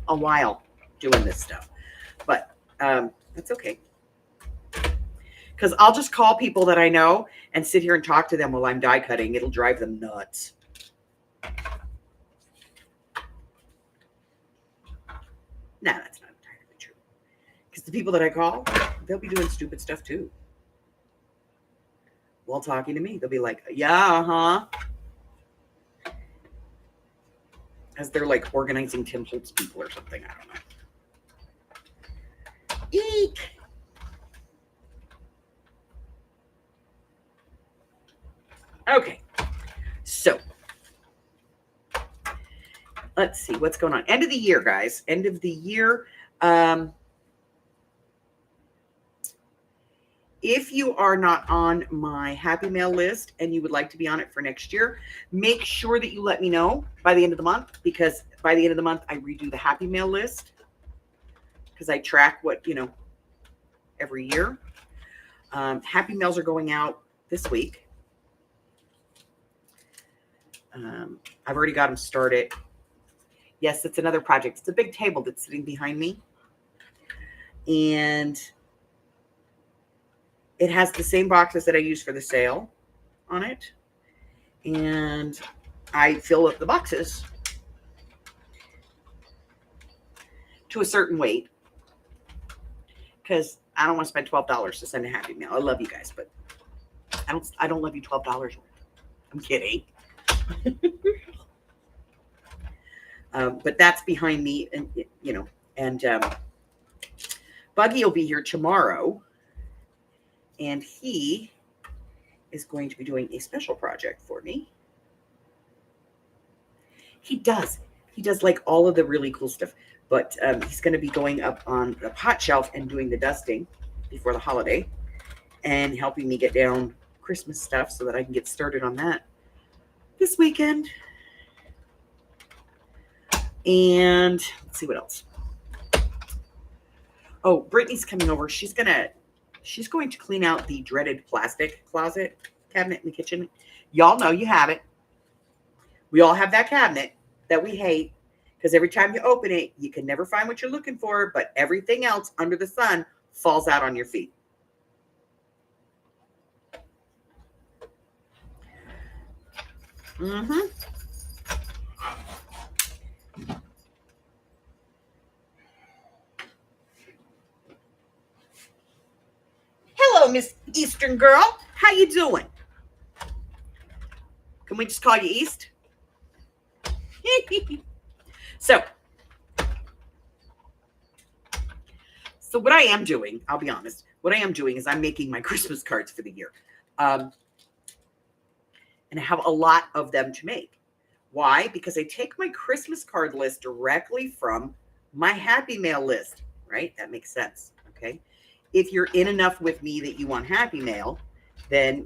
a while doing this stuff, but that's okay. Because I'll just call people that I know and sit here and talk to them while I'm die cutting. It'll drive them nuts. Nah, that's not entirely true. Because the people that I call, they'll be doing stupid stuff too. While talking to me, they'll be like, yeah, huh? As they're like organizing Tim Holtz people or something. I don't know. Eek. Okay. So let's see what's going on. End of the year, guys. End of the year. If you are not on my Happy Mail list and you would like to be on it for next year, make sure that you let me know by the end of the month, because by the end of the month, I redo the Happy Mail list because I track what, every year. Happy Mails are going out this week. I've already got them started. Yes, it's another project. It's a big table that's sitting behind me. And it has the same boxes that I use for the sale on it. And I fill up the boxes to a certain weight because I don't want to spend $12 to send a Happy Mail. I love you guys, but I don't love you $12 worth. I'm kidding. But that's behind me, and Buggy will be here tomorrow, and he is going to be doing a special project for me. He does like all of the really cool stuff, but he's going to be going up on the pot shelf and doing the dusting before the holiday and helping me get down Christmas stuff so that I can get started on that this weekend. And let's see what else. Oh, Brittany's coming over. She's going to clean out the dreaded plastic closet cabinet in the kitchen. Y'all know you have it. We all have that cabinet that we hate because every time you open it, you can never find what you're looking for, but everything else under the sun falls out on your feet. Mm-hmm. Hello, Miss Eastern girl. How you doing? Can we just call you East? So what I am doing, I'll be honest, what I am doing is I'm making my Christmas cards for the year. And I have a lot of them to make. Why? Because I take my Christmas card list directly from my Happy Mail list, right? That makes sense, okay? If you're in enough with me that you want Happy Mail, then,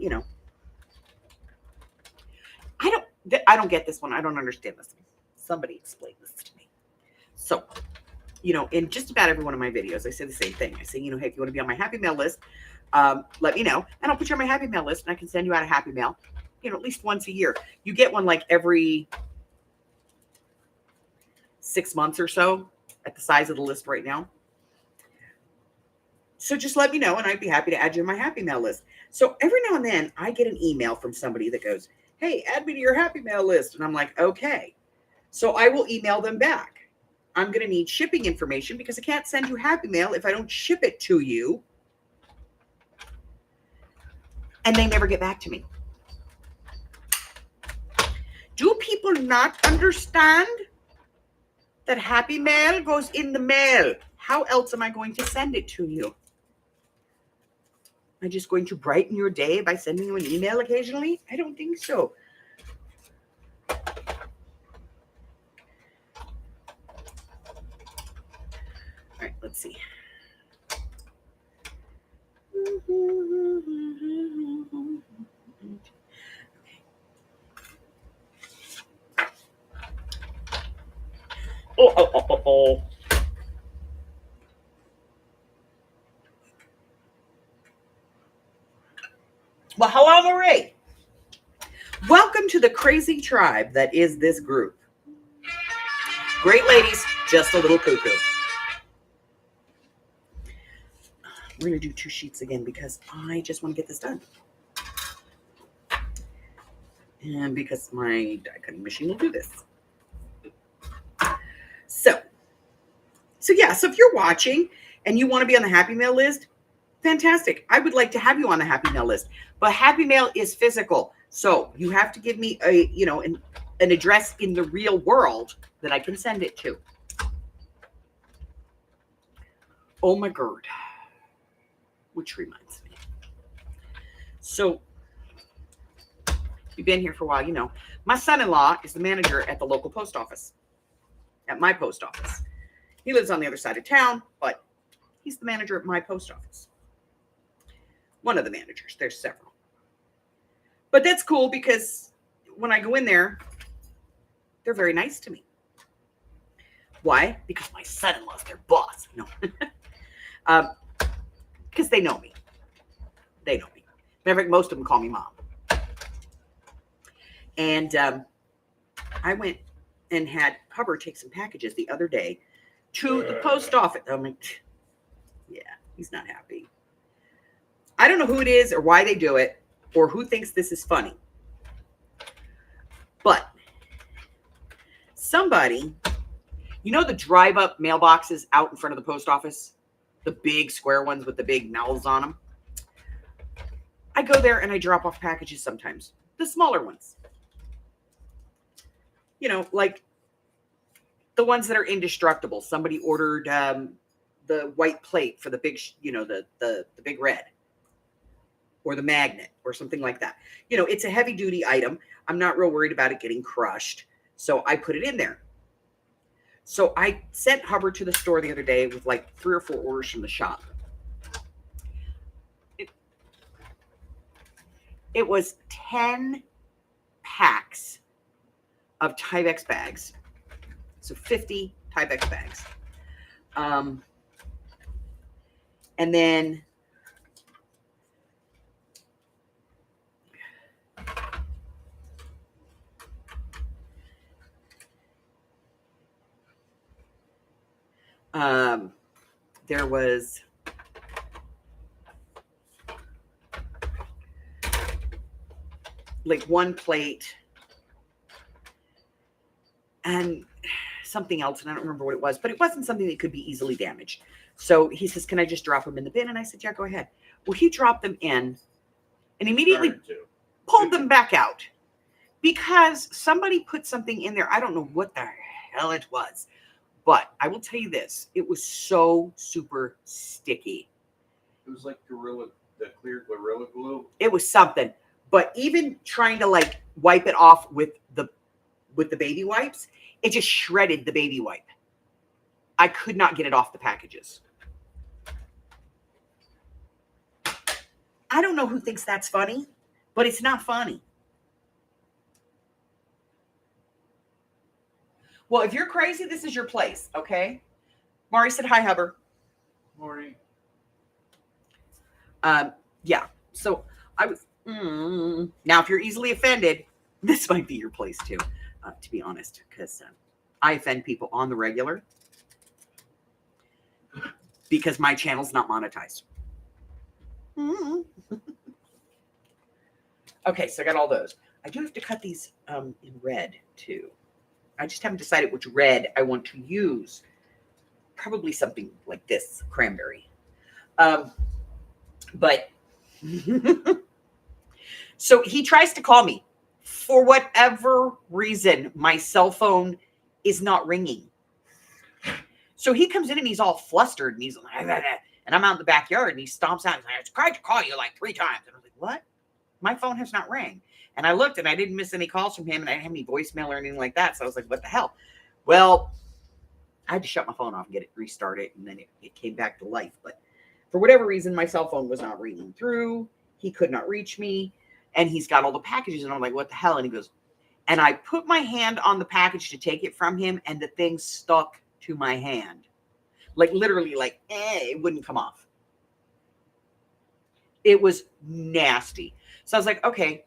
I don't get this one. I don't understand this one. Somebody explain this to me. So, in just about every one of my videos, I say the same thing. I say, hey, if you want to be on my Happy Mail list, let me know. And I'll put you on my Happy Mail list, and I can send you out a Happy Mail, at least once a year. You get one like every 6 months or so at the size of the list right now. So just let me know, and I'd be happy to add you to my Happy Mail list. So every now and then, I get an email from somebody that goes, hey, add me to your Happy Mail list. And I'm like, okay. So I will email them back. I'm going to need shipping information because I can't send you Happy Mail if I don't ship it to you. And they never get back to me. Do people not understand that Happy Mail goes in the mail? How else am I going to send it to you? Am I just going to brighten your day by sending you an email occasionally? I don't think so. All right, let's see. Oh. Well, hello, Marie. Welcome to the crazy tribe that is this group. Great ladies, just a little cuckoo. We're going to do 2 sheets again because I just want to get this done. And because my die cutting machine will do this. So if you're watching and you want to be on the Happy Mail list, fantastic. I would like to have you on the Happy Mail list. But Happy Mail is physical. So you have to give me an address in the real world that I can send it to. Oh my God. Which reminds me. So you've been here for a while, my son-in-law is the manager at the local post office, at my post office. He lives on the other side of town, but he's the manager at my post office. One of the managers. There's several. But that's cool because when I go in there, they're very nice to me. Why? Because my son-in-law's their boss. No. Because they know me. They know me. Matter of fact, most of them call me Mom. And I went and had Hubbard take some packages the other day to the post office. I'm like, yeah, he's not happy. I don't know who it is or why they do it or who thinks this is funny. But somebody, you know the drive-up mailboxes out in front of the post office? The big square ones with the big mouths on them? I go there and I drop off packages sometimes. The smaller ones. You know, like the ones that are indestructible. Somebody ordered the white plate for the big, you know, the big red. Or the magnet or something like that. You know, it's a heavy duty item. I'm not real worried about it getting crushed. So I put it in there. So I sent Hubbard to the store the other day with like 3 or 4 orders from the shop. It was 10 packs of Tyvek bags. So 50 Tyvek bags. And then there was like 1 plate and something else, and I don't remember what it was, but it wasn't something that could be easily damaged. So he says, can I just drop them in the bin? And I said, yeah, go ahead. Well, he dropped them in and immediately pulled them back out because somebody put something in there. I don't know what the hell it was, but I will tell you this. It was so super sticky. It was like the clear Gorilla Glue. It was something. But even trying to like wipe it off with the baby wipes, it just shredded the baby wipe. I could not get it off the packages. I don't know who thinks that's funny, but it's not funny. Well, if you're crazy, this is your place, okay? Mari said hi, Hubbard. Morning. Yeah. So I was. Now, if you're easily offended, this might be your place too. To be honest, because I offend people on the regular because my channel's not monetized. Okay, so I got all those. I do have to cut these in red too. I just haven't decided which red I want to use. Probably something like this, cranberry. But so he tries to call me. For whatever reason, my cell phone is not ringing. So he comes in and he's all flustered and he's like, and I'm out in the backyard and he stomps out. He's like, I tried to call you like 3 times. And I was like, what? My phone has not rang. And I looked and I didn't miss any calls from him and I didn't have any voicemail or anything like that. So I was like, what the hell? Well, I had to shut my phone off and get it restarted. And then it came back to life. But for whatever reason, my cell phone was not ringing through. He could not reach me. And he's got all the packages. And I'm like, what the hell? And he goes, and I put my hand on the package to take it from him. And the thing stuck to my hand. Like literally like, it wouldn't come off. It was nasty. So I was like, okay,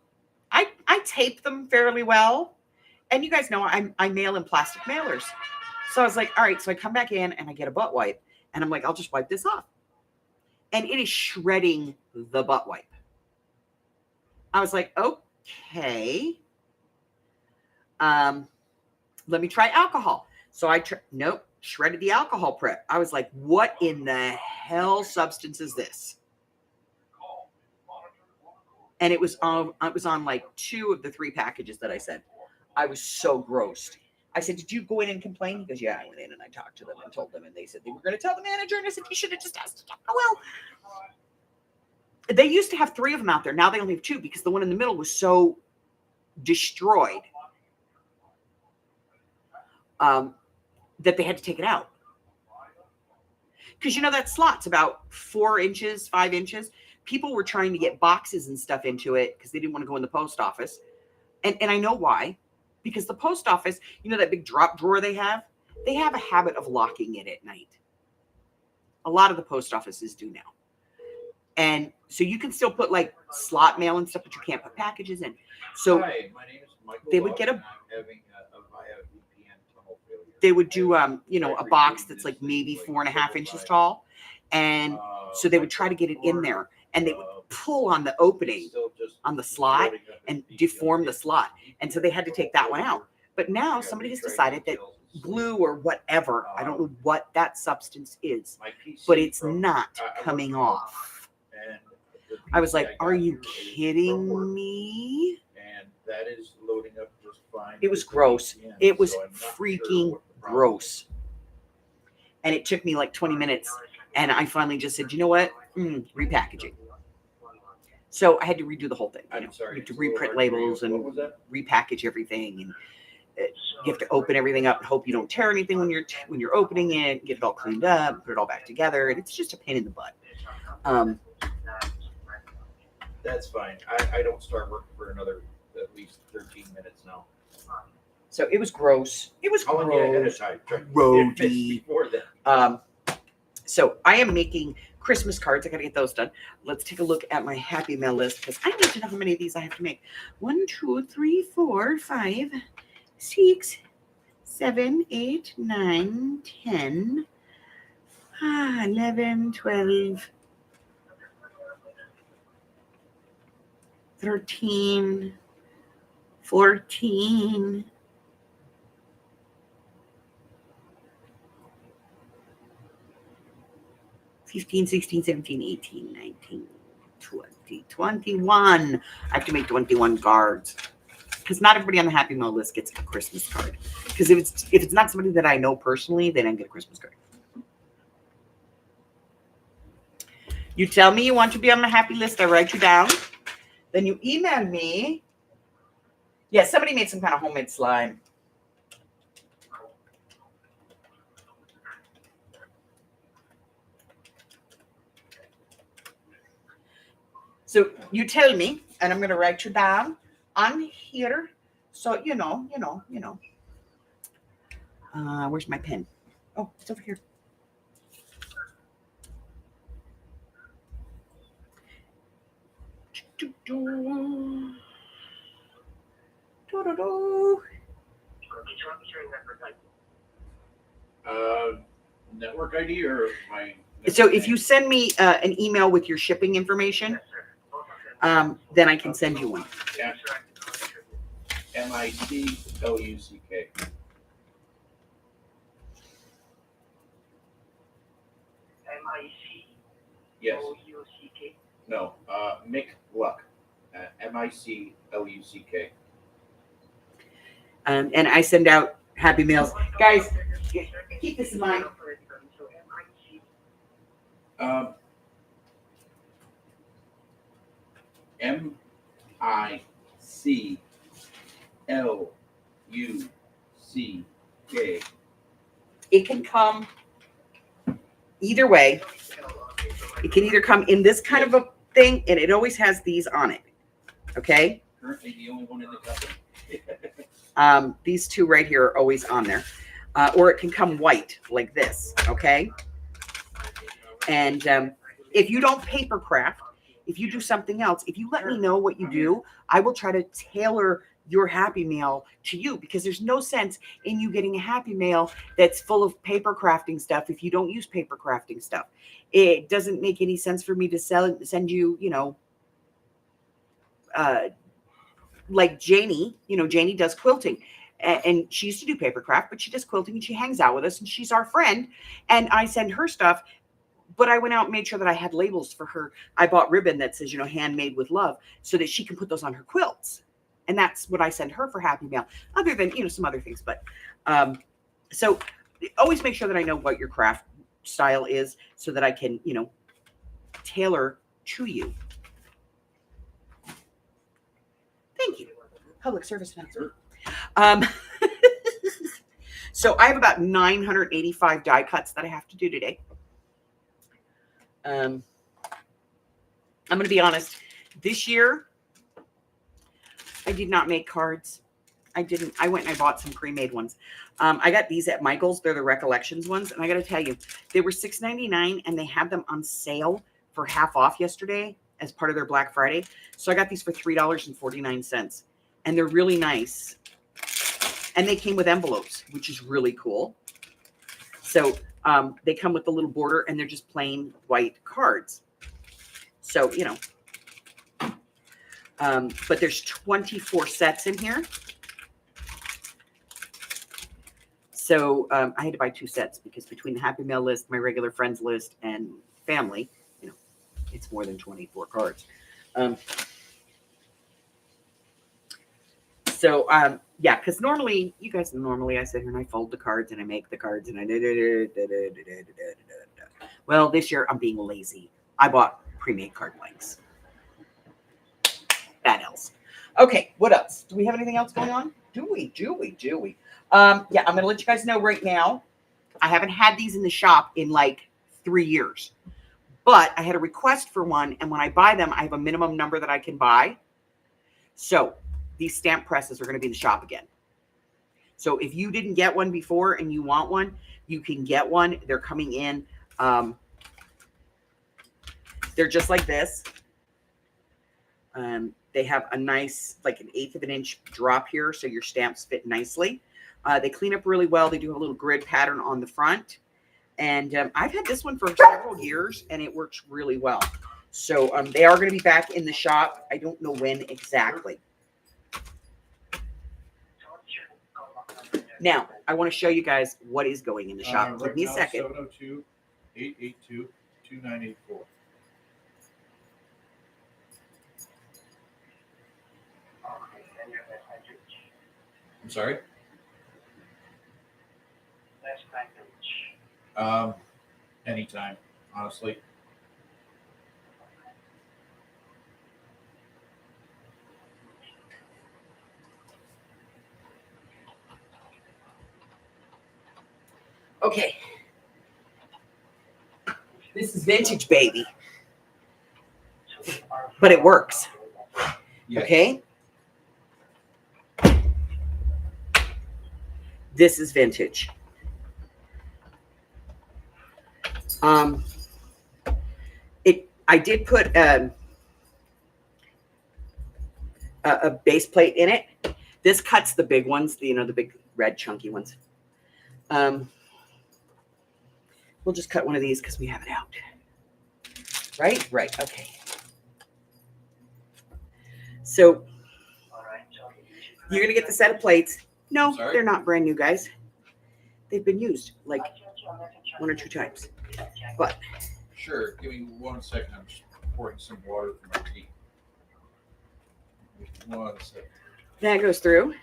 I tape them fairly well. And you guys know I mail in plastic mailers. So I was like, all right. So I come back in and I get a butt wipe. And I'm like, I'll just wipe this off. And it is shredding the butt wipe. I was like, okay. Let me try alcohol. So nope, shredded the alcohol prep. I was like, what in the hell substance is this? And it was on like 2 of the 3 packages that I said. I was so grossed. I said, did you go in and complain? He goes, yeah, I went in and I talked to them and told them. And they said they were going to tell the manager. And I said, you should have just asked. Oh, well. They used to have 3 of them out there. Now they only have 2 because the one in the middle was so destroyed that they had to take it out. Because, you know, that slot's about 4 inches, 5 inches. People were trying to get boxes and stuff into it because they didn't want to go in the post office. And I know why. Because the post office, you know that big drop drawer they have a habit of locking it at night. A lot of the post offices do now. And so you can still put like slot mail and stuff, but you can't put packages in. So hi, my name is Michael. they would get I'm having a via VPN they would do, you know, a box that's like maybe 4.5 inches tall. And so they would try to get it in there, and they would pull on the opening on the slot and deform the slot. And so they had to take that one out. But now somebody has decided that glue or whatever, I don't know what that substance is, but it's not coming off. I was like, are you kidding me? And that is loading up just fine. It was gross. It was freaking gross. And it took me like 20 minutes. And I finally just said, you know what? Repackaging. So I had to redo the whole thing. You know, you have to reprint labels and repackage everything. And you have to open everything up and hope you don't tear anything when you're opening it. Get it all cleaned up, put it all back together. And it's just a pain in the butt. That's fine. I don't start working for another at least 13 minutes now. So it was gross. It was How long did I ahead of time? Roadie. Before that. So I am making Christmas cards. I got to get those done. Let's take a look at my Happy Mail list because I need to know how many of these I have to make. 1, 2, 3, 4, 5, 6, 7, 8, 9, 10, 11, 12, 13, 14, 15, 16, 17, 18, 19, 20, 21. I have to make 21 cards because not everybody on the Happy Mail list gets a Christmas card. Because if it's not somebody that I know personally, they don't get a Christmas card. You tell me you want to be on my happy list, I write you down. Then you email me. Yeah, somebody made some kind of homemade slime. So you tell me, and I'm going to write you down on here. So, you know. Where's my pen? Oh, it's over here. Network ID or my. So if you send me an email with your shipping information, then I can send you one. Yeah. MICLUCK. Yes. No, Mick Luck. MICLUCK. And I send out Happy Mails. Guys, keep this in mind. MICLUCK. It can come either way. It can either come in this kind of a thing, and it always has these on it. Okay? Currently the only one in the company. These two right here are always on there. Or it can come white like this. Okay? And if you don't paper craft, if you do something else, if you let me know what you do, I will try to tailor your Happy Mail to you, because there's no sense in you getting a Happy Mail that's full of paper crafting stuff if you don't use paper crafting stuff. It doesn't make any sense for me to send you, like Janie. Janie does quilting, and she used to do paper craft, but she does quilting and she hangs out with us and she's our friend. And I send her stuff, but I went out and made sure that I had labels for her. I bought ribbon that says, handmade with love, so that she can put those on her quilts. And that's what I send her for Happy Mail, other than, some other things. But so always make sure that I know what your craft style is so that I can, tailor to you. Thank you. Public service announcement. So I have about 985 die cuts that I have to do today. I'm going to be honest. This year, I did not make cards. I didn't. I went and I bought some pre-made ones. I got these at Michael's. They're the Recollections ones. And I got to tell you, they were $6.99 and they had them on sale for half off yesterday as part of their Black Friday. So I got these for $3.49. And they're really nice. And they came with envelopes, which is really cool. So they come with the little border, and they're just plain white cards. So, you know, but there's 24 sets in here. So I had to buy 2 sets because between the Happy Mail list, my regular friends list, and family, you know, it's more than 24 cards. Yeah, because normally, you guys normally I sit here and I fold the cards and I make the cards and I Well, this year I'm being lazy. I bought pre-made card blanks. That else. Okay, what else? Do we have anything else going on? Do we? Yeah, I'm gonna let you guys know right now. I haven't had these in the shop in like 3 years, but I had a request for one, and when I buy them, I have a minimum number that I can buy. So these stamp presses are going to be in the shop again. So if you didn't get one before and you want one, you can get one. They're coming in. They're just like this. They have a nice, like an 1/8 of an inch drop here, so your stamps fit nicely. They clean up really well. They do have a little grid pattern on the front. And I've had this one for several years, and it works really well. So they are going to be back in the shop. I don't know when exactly. Now, I want to show you guys what is going in the shop. Give me a second. 702-882-2984. I'm sorry? Anytime, honestly. Okay. This is vintage, baby. But it works. Yes. Okay. This is vintage. I did put a base plate in it. This cuts the big ones, the big red chunky ones. We'll just cut one of these because we have it out. Right? Right. Okay. So you're going to get the set of plates. No, they're not brand new, guys. They've been used like 1 or 2 times. But sure, give me 1 second. I'm just pouring some water for my tea. 1 second. that goes through.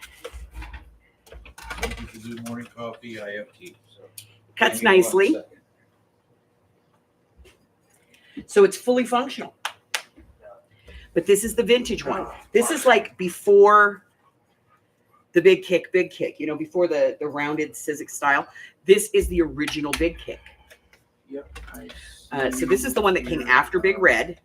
Some people do morning coffee. I have tea. So Cuts nicely. So it's fully functional. But this is the vintage one. This is like before the big kick, before the rounded Sizzix style. This is the original big kick. Yep. So this is the one that came after Big Red.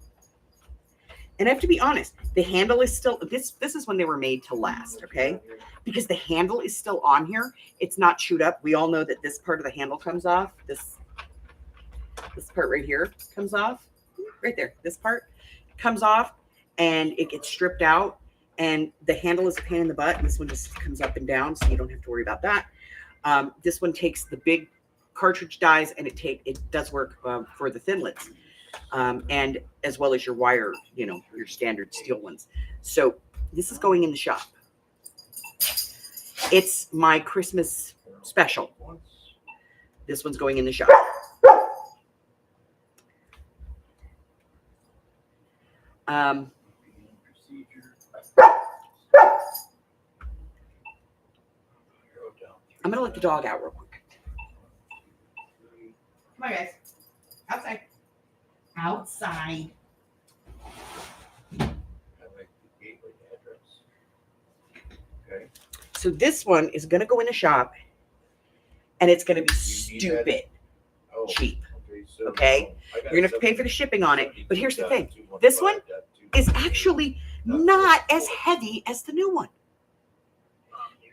And I have to be honest, the handle is still, this is when they were made to last, okay? Because the handle is still on here. It's not chewed up. We all know that this part of the handle comes off. This part right here comes off. Right there. This part comes off and it gets stripped out. And the handle is a pain in the butt. This one just comes up and down, so you don't have to worry about that. This one takes the big cartridge dies, and it does work for the thinlits, and as well as your wire, your standard steel ones. So this is going in the shop. It's my Christmas special. This one's going in the shop. I'm going to let the dog out real quick. Come on, guys. Outside. Outside. Okay. So this one is going to go in the shop, and it's going to be stupid cheap. Okay? You're going to have to pay for the shipping on it. But here's the thing. This one is actually not as heavy as the new one.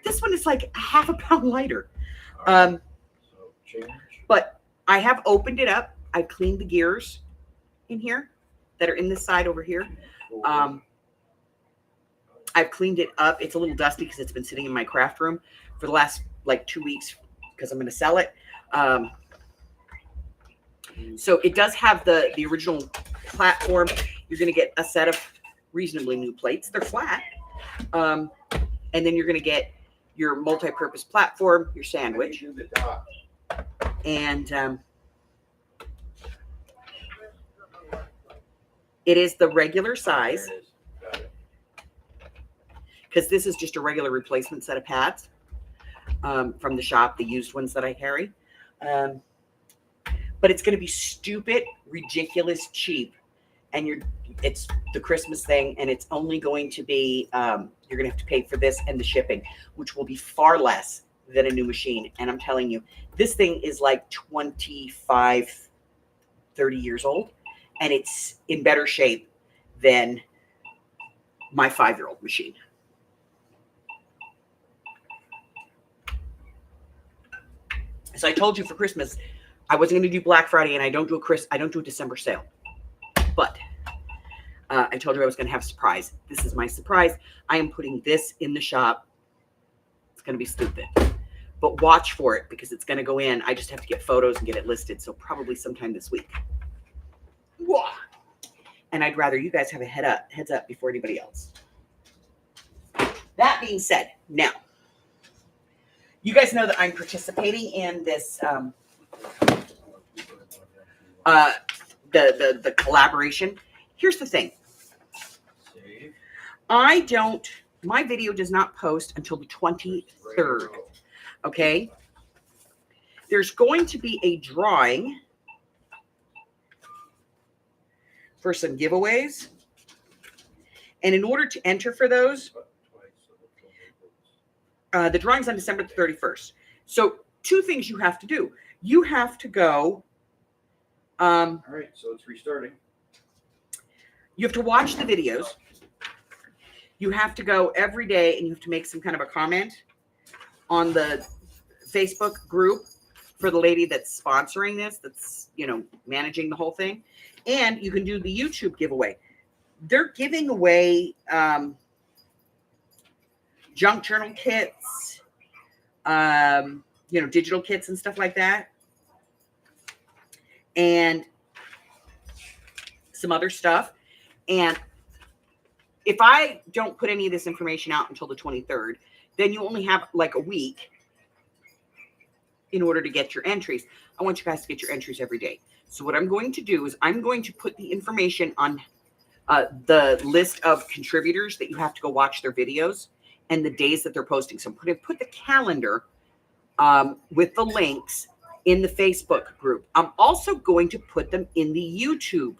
This one is like 1/2 pound lighter. But I have opened it up. I cleaned the gears in here that are in this side over here. I've cleaned it up. It's a little dusty because it's been sitting in my craft room. for the last like 2 weeks because I'm going to sell it. So it does have the original platform. You're going to get a set of reasonably new plates. They're flat. And then you're going to get your multi-purpose platform, your sandwich. And it is the regular size. Because this is just a regular replacement set of pads from the shop, the used ones that I carry. But it's going to be stupid, ridiculous cheap. And it's the Christmas thing, and it's only going to be, you're going to have to pay for this and the shipping, which will be far less than a new machine. And I'm telling you, this thing is like 25, 30 years old, and it's in better shape than my 5-year-old machine. So I told you for Christmas, I wasn't going to do Black Friday, and I don't do a December sale. But I told you I was going to have a surprise. This is my surprise. I am putting this in the shop. It's going to be stupid. But watch for it because it's going to go in. I just have to get photos and get it listed. So probably sometime this week. And I'd rather you guys have a heads up before anybody else. That being said, now, you guys know that I'm participating in this the collaboration. Here's the thing. My video does not post until the 23rd. Okay? There's going to be a drawing for some giveaways. And in order to enter for those, the drawing's on December the 31st. So 2 things you have to do. You have to go. All right, so it's restarting. You have to watch the videos. You have to go every day, and you have to make some kind of a comment on the Facebook group for the lady that's sponsoring this, that's, managing the whole thing. And you can do the YouTube giveaway. They're giving away junk journal kits, digital kits and stuff like that. And some other stuff. And if I don't put any of this information out until the 23rd, then you only have like a week in order to get your entries. I want you guys to get your entries every day. So what I'm going to do is I'm going to put the information on the list of contributors that you have to go watch their videos and the days that they're posting. So I'm going to put the calendar with the links in the Facebook group. I'm also going to put them in the YouTube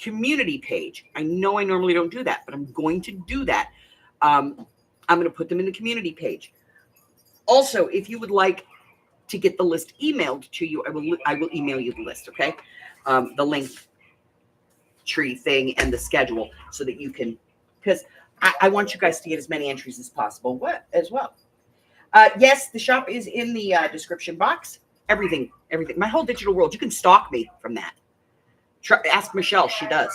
community page. I know I normally don't do that, but I'm going to do that. I'm going to put them in the community page. Also, if you would like to get the list emailed to you, I will email you the list, okay? The link tree thing and the schedule so that you can, because I want you guys to get as many entries as possible as well. Yes, the shop is in the description box. Everything. My whole digital world. You can stalk me from that. Ask Michelle. She does.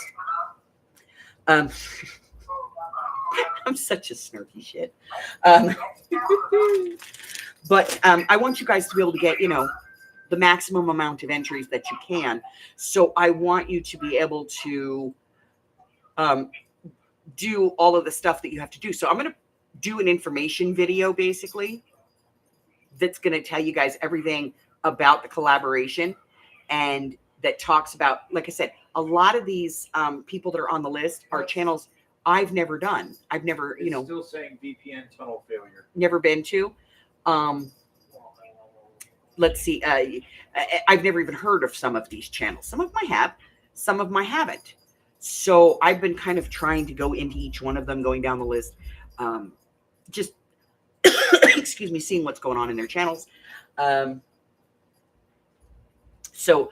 I'm such a snarky shit. But I want you guys to be able to get, the maximum amount of entries that you can. So I want you to be able to do all of the stuff that you have to do. So I'm going to do an information video, basically, that's going to tell you guys everything about the collaboration, and that talks about, like I said, a lot of these people that are on the list are channels I've never done. I've never, It's still saying VPN tunnel failure. Never been to. Let's see. I've never even heard of some of these channels. Some of them I have, some of them I haven't. So I've been kind of trying to go into each one of them, going down the list, just, excuse me, seeing what's going on in their channels. So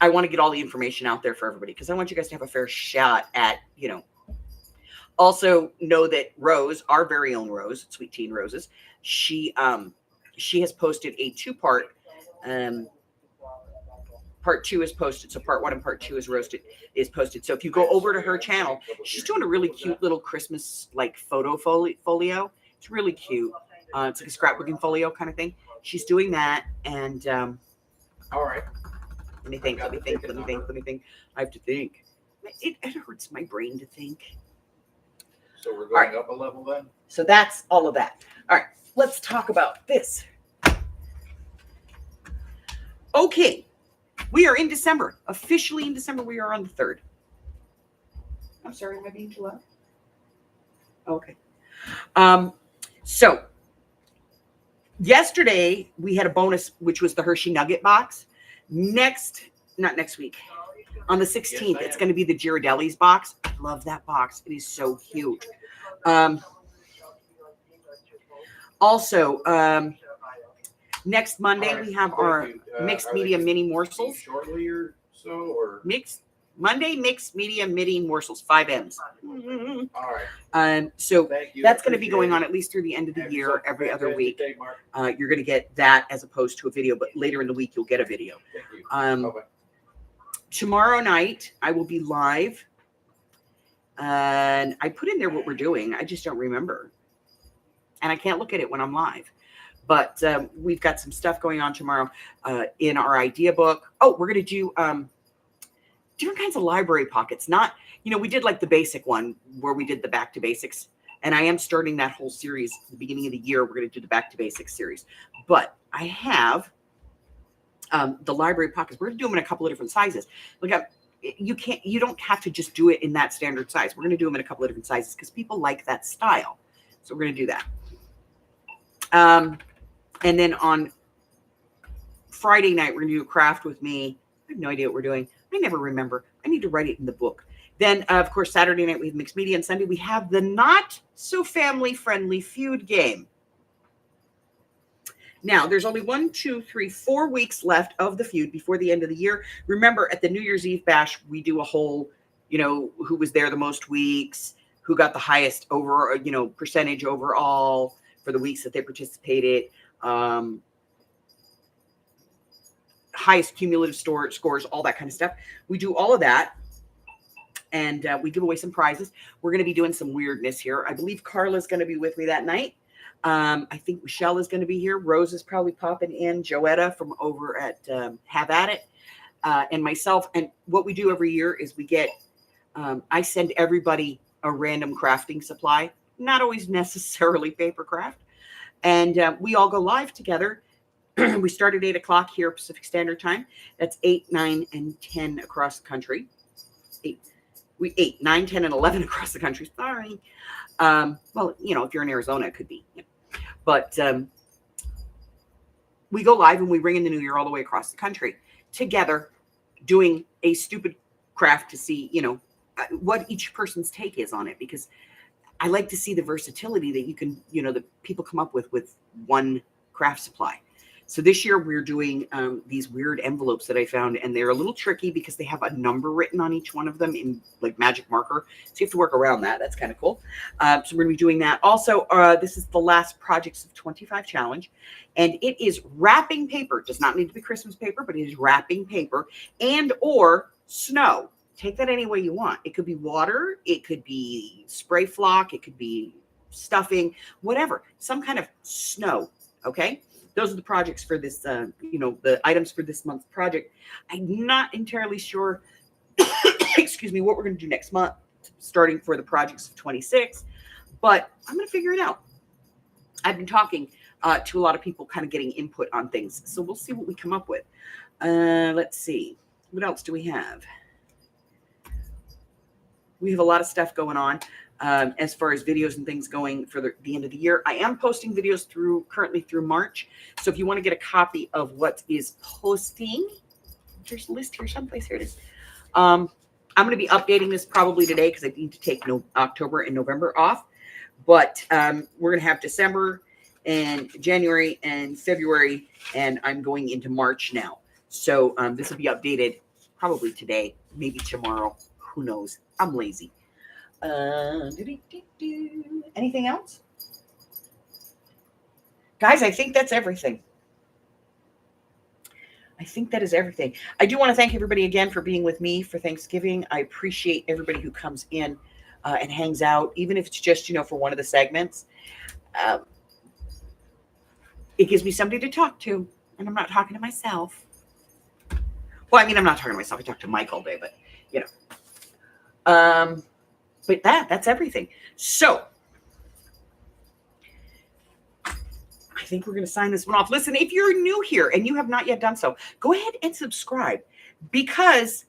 I want to get all the information out there for everybody because I want you guys to have a fair shot at, Also know that Rose, our very own Rose, Sweet Teen Roses, she has posted a 2-part. Part 2 is posted, so part 1 and part 2 is posted. So if you go over to her channel, she's doing a really cute little Christmas like photo folio. It's really cute. It's like a scrapbooking folio kind of thing. She's doing that, and All right. let me think. I have to think. It hurts my brain to think. So we're going up a level then? So that's all of that. All right, let's talk about this. Okay, we are in December. Officially in December, we are on the 3rd. I'm sorry, am I being too loud? Okay. So yesterday we had a bonus, which was the Hershey Nugget box. Not next week. On the 16th, it's going to be the Ghirardelli's box. I love that box. It is so cute. Also, next Monday we have our mixed media mini morsels. Shortly or so, or Mixed media mini morsels, 5 M's. all right. So Thank you. that's going to be going on at least through the end of the year, every other week. You're going to get that as opposed to a video, but later in the week you'll get a video. Thank you. Tomorrow night I will be live, and I put in there what we're doing. I just don't remember, and I can't look at it when I'm live. But we've got some stuff going on tomorrow in our idea book. Oh, we're going to do different kinds of library pockets. Not, we did like the basic one where we did the back to basics. And I am starting that whole series at the beginning of the year. We're going to do the back to basics series. But I have the library pockets. We're going to do them in a couple of different sizes. Look, you don't have to just do it in that standard size. We're going to do them in a couple of different sizes because people like that style. So we're going to do that. And then on Friday night, we're going to do a craft with me. I have no idea what we're doing. I never remember. I need to write it in the book. Then, of course, Saturday night, we have mixed media, and Sunday, we have the not so family-friendly feud game. Now, there's only 4 weeks left of the feud before the end of the year. Remember, at the New Year's Eve bash, we do a whole, who was there the most weeks, who got the highest percentage overall for the weeks that they participated. Highest cumulative scores, all that kind of stuff. We do all of that, and we give away some prizes. We're going to be doing some weirdness here. I believe Carla's going to be with me that night. I think Michelle is going to be here. Rose is probably popping in. Joetta from over at Have At It, and myself. And what we do every year is we get, I send everybody a random crafting supply, not always necessarily paper craft. And we all go live together. We start at 8 o'clock here, Pacific Standard Time. That's 8, 9, and 10 across the country. 8, 9, 10, and 11 across the country. Sorry. Well, if you're in Arizona, it could be. But we go live and we ring in the new year all the way across the country together, doing a stupid craft to see, what each person's take is on it. Because I like to see the versatility that you can, that people come up with one craft supply. So this year we're doing these weird envelopes that I found, and they're a little tricky because they have a number written on each one of them in like magic marker. So you have to work around that. That's kind of cool. So we're going to be doing that. Also, this is the last Projects of 25 challenge, and it is wrapping paper. It does not need to be Christmas paper, but it is wrapping paper and or snow. Take that any way you want. It could be water. It could be spray flock. It could be stuffing, whatever, some kind of snow. Okay. Those are the projects for this, the items for this month's project. I'm not entirely sure, excuse me, what we're going to do next month, starting for the projects of 26, but I'm going to figure it out. I've been talking to a lot of people, kind of getting input on things. So we'll see what we come up with. Let's see. What else do we have? We have a lot of stuff going on. As far as videos and things going for the end of the year. I am posting videos currently through March. So if you want to get a copy of what is posting, there's a list here someplace. Here it is. I'm going to be updating this probably today because I need to take October and November off. But we're going to have December and January and February, and I'm going into March now. So this will be updated probably today, maybe tomorrow. Who knows? I'm lazy. Anything else? Guys, I think that's everything. I think that is everything. I do want to thank everybody again for being with me for Thanksgiving. I appreciate everybody who comes in and hangs out, even if it's just, for one of the segments. It gives me somebody to talk to, and I'm not talking to myself. Well, I mean, I'm not talking to myself. I talk to Mike all day, but you know. But that's everything. So I think we're going to sign this one off. Listen, if you're new here and you have not yet done so, go ahead and subscribe, because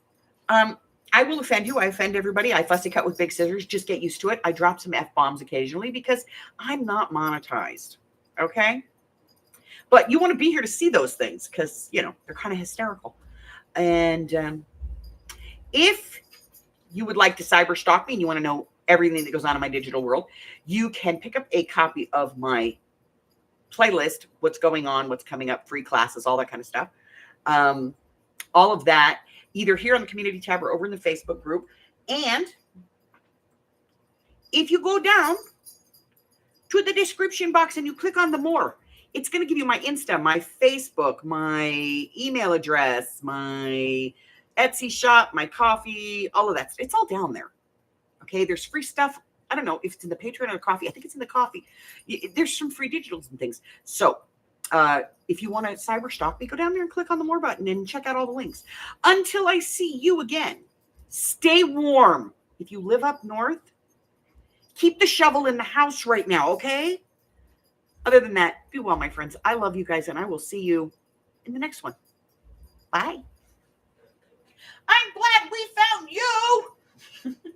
I will offend you. I offend everybody. I fussy cut with big scissors. Just get used to it. I drop some F-bombs occasionally because I'm not monetized. Okay? But you want to be here to see those things because, you know, they're kind of hysterical. And if you would like to cyber stalk me and you want to know everything that goes on in my digital world, you can pick up a copy of my playlist, what's going on, what's coming up, free classes, all that kind of stuff. All of that, either here on the community tab or over in the Facebook group. And if you go down to the description box and you click on the more, it's going to give you my Insta, my Facebook, my email address, my Etsy shop, my coffee, all of that. It's all down there. Okay. There's free stuff. I don't know if it's in the Patreon or the coffee. I think it's in the coffee. There's some free digitals and things. So if you want to cyber stalk me, go down there and click on the more button and check out all the links. Until I see you again, stay warm. If you live up north, keep the shovel in the house right now, okay? Other than that, be well, my friends. I love you guys, and I will see you in the next one. Bye. I'm glad we found you.